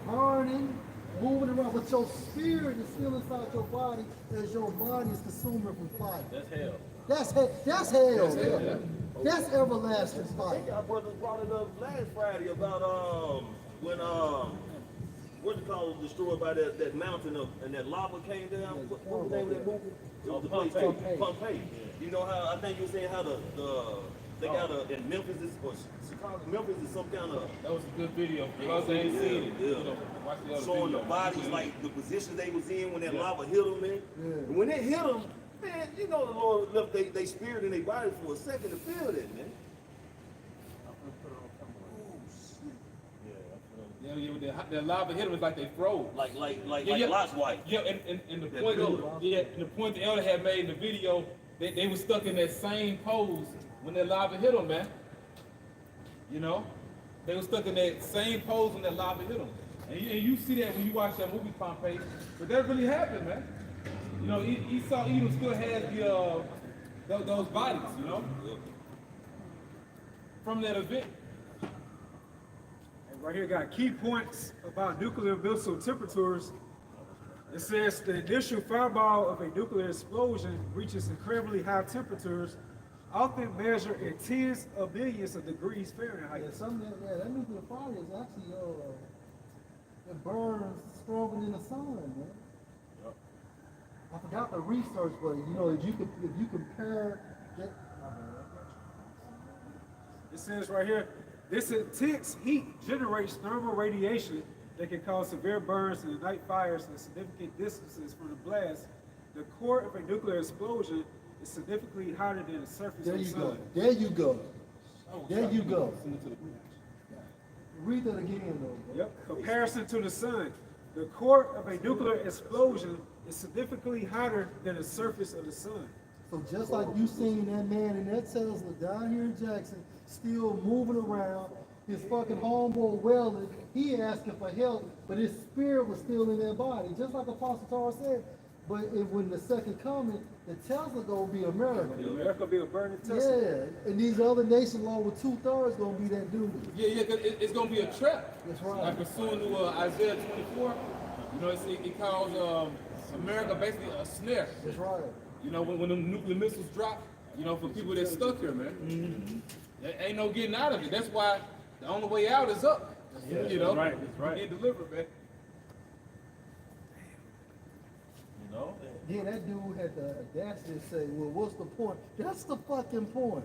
Burning, moving around, but your spirit is still inside your body as your body is consuming from fire. That's hell. That's hell. That's everlasting I fire. think our brothers brought it up last Friday about when what you call it, destroyed by that mountain and that lava came down. What was the name of that movie? It was the place Pompeii. You know how I think you were saying how they got in Memphis or Chicago. Memphis is some kind of That was a good video. For those that ain't seen it, you know, watch the other showing the video. bodies like the position they was in when that lava hit them, man. Yeah. And when it hit them, man, you know the Lord left they spirit in their body for a second to feel that, man. Yeah, the lava hit them, it's like they froze. Like Yeah. Lot's wife. Yeah, and the That point, pillar. and the point the elder had made in the video, they were stuck in that same pose when that lava hit them, man. You know, they were stuck in that same pose when that lava hit them. And you see that when you watch that movie Pompeii, but that really happened, man. You know, Esau Edom still has those bodies, you know, from that event. And right here got key points about nuclear missile temperatures. It says the initial fireball of a nuclear explosion reaches incredibly high temperatures, often measured in tens of millions of degrees Fahrenheit. That nuclear fire is actually it burns stronger than the sun, man. I forgot the research, but you know, if you compare that. It says right here, this intense heat generates thermal radiation that can cause severe burns in the night fires and significant distances from the blast. The core of a nuclear explosion is significantly hotter than the surface There of the you sun. go. There you go. There you go. Read that again, though. Bro. Yep. Comparison to the sun. The core of a nuclear explosion is significantly hotter than the surface of the sun. So just like you seen that man in that Tesla down here in Jackson, still moving around, his fucking homeboy wailing, he asking for help, but his spirit was still in their body. Just like Apostle Tara said, but when the second coming, the Tesla gonna be America. America be a burning Tesla. Yeah, and these other nations along with 2/3 gonna be that dude. Yeah, 'cause it's gonna be a trap. That's right. Like pursuing to Isaiah 24, you know, it calls America basically a snare. That's right. You know, when the nuclear missiles drop, you know, for people that's stuck here, man. There ain't no getting out of it. That's why the only way out is up. You know, That's right. Get delivered, man. You know? Then that dude had the audacity to say, well, what's the point? That's the fucking point.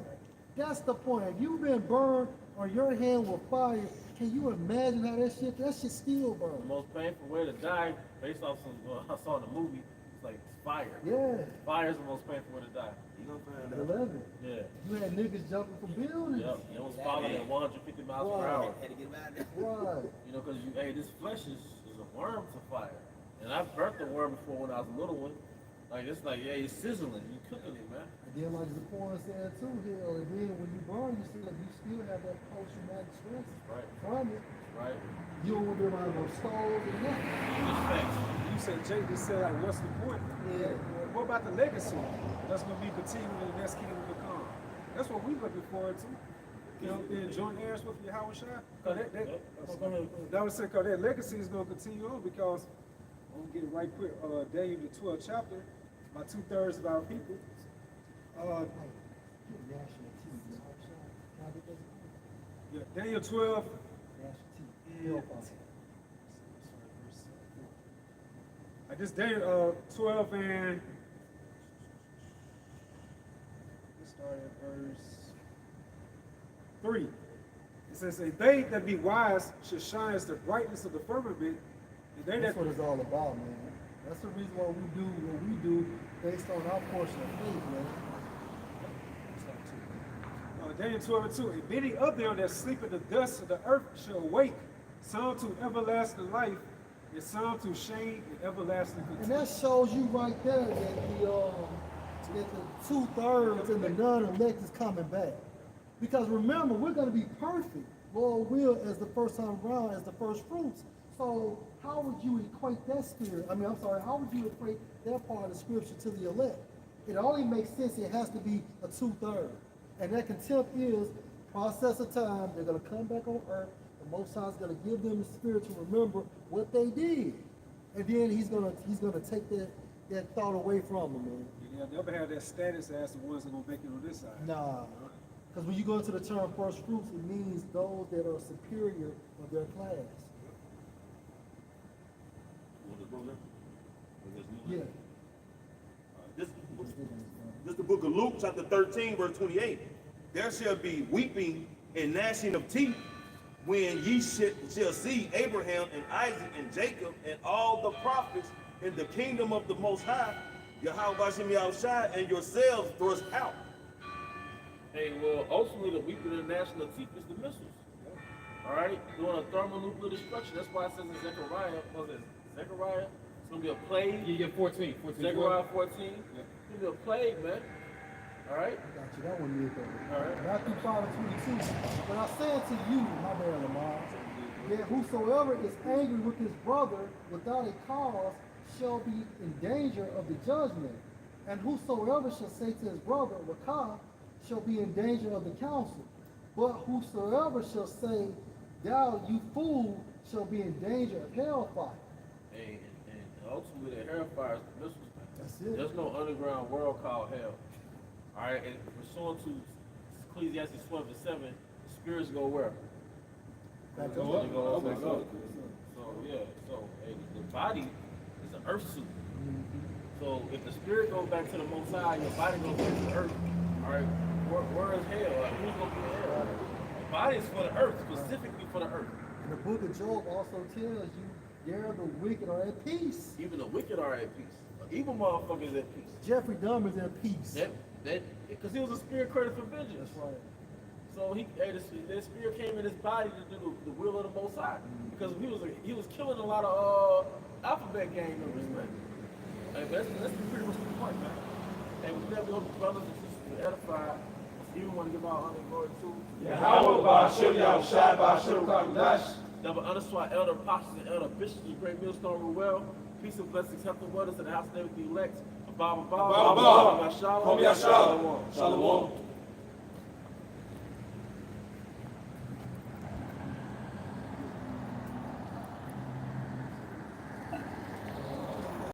That's the point. If you've been burned on your hand with fire, can you imagine how that shit still The burns? most painful way to die, based off some I saw in the movie, it's like fire. Yeah. Fire is the most painful way to die. You know what I'm saying? 11. Yeah. You had niggas jumping from buildings. Yep. You almost falling at 150 miles per hour. Had to get him out of there. Right. You know, because this flesh is a worm to fire. And I've burnt the worm before when I was a little one. Like, it's like, yeah, you're sizzling. You're cooking it, man. And then like Zaquan said too, hell, and then when you burn, you still have that post-traumatic stress Right. from it. Right? You don't want to be around no stove and nothing. Just facts. You said, Jake just said, like, what's the point? Yeah. What about the legacy that's going to be continuing in the next kingdom to come? That's what we looking forward to. You know, being joint heirs with Yahweh Shai. That was saying, because that legacy is going to continue on because, I'm going to get it right quick, Daniel, the 12th chapter, about 2/3 of our people. National TV. Can I get that? Yeah, Daniel 12. National TV. I just Daniel 12 and let's start at verse 3. It says, "And they that be wise should shine as the brightness of the firmament, and they That's that what it's all about, man. That's the reason why we do what we do based on our portion of faith, man. Daniel 12 and 2. And many of them that sleep in the dust of the earth shall awake, some to everlasting life, and some to shame and everlasting And contempt." that shows you right there that the 2/3 and the non-elect is coming back. Because remember, we're going to be perfect, Lord will, as the first time around, as the first fruits. So how would you equate that spirit? How would you equate that part of the scripture to the elect? It only makes sense it has to be a 2/3. And that contempt is process of time. They're going to come back on earth. The Most High is going to give them the spirit to remember what they did. And then he's gonna take that thought away from them, man. They'll never have that status as the ones that are going to make it on this side. Nah. Because when you go into the term first fruits, it means those that are superior of their class. Yeah. This is the book of Luke, chapter 13, verse 28. There shall be weeping and gnashing of teeth when ye shall see Abraham and Isaac and Jacob and all the prophets in the kingdom of the Most High, Yahweh Bashem Yahushai, and yourselves thrust out. Hey, well, ultimately, the weeping and national teeth is the missiles. All right? Doing a thermonuclear destruction. That's why it says in Zechariah, it's going to be a plague. Yeah, 14. Zechariah 14. It's going to be a plague, man. All right? I got you. That one is though. All right. Matthew 5:22. But I say unto you, my bad, Lamar, that whosoever is angry with his brother without a cause shall be in danger of the judgment. And whosoever shall say to his brother, Wakah, shall be in danger of the council. But whosoever shall say, Thou, you fool, shall be in danger of hellfire. And ultimately, the hellfire is the missiles. That's it. There's no underground world called hell. All right? And pursuant to Ecclesiastes 12:7, the spirits go where? Back Go up. up. They go up, they go. So, yeah. So, hey, the body is an earth suit. So, if the spirit goes back to the Most High, your body goes back to the earth. All right? Where is hell? Like, who's going to be in hell? The body is for the earth, specifically for the earth. And the book of Job also tells you, there the wicked are at peace. Even the wicked are at peace. Evil motherfuckers at peace. Jeffrey Dahmer's at peace. Because he was a spirit created for vengeance. That's right. So the spirit came in his body to do the will of the Most High. Because he was killing a lot of alphabet gang members, man. Hey, that's pretty much the point, man. And we never go to brothers and sisters to edify Even want to give our honor and glory to Yahweh Ba'ashem Yahushua Ba'ashem Kamdash. Double honors to our elder apostles and elder bishops of Great Millstone Ruel. Peace and blessings, health and wonders in the house of the elect. Abba, Abba, Abba. Shalom. Shalom. Shalom.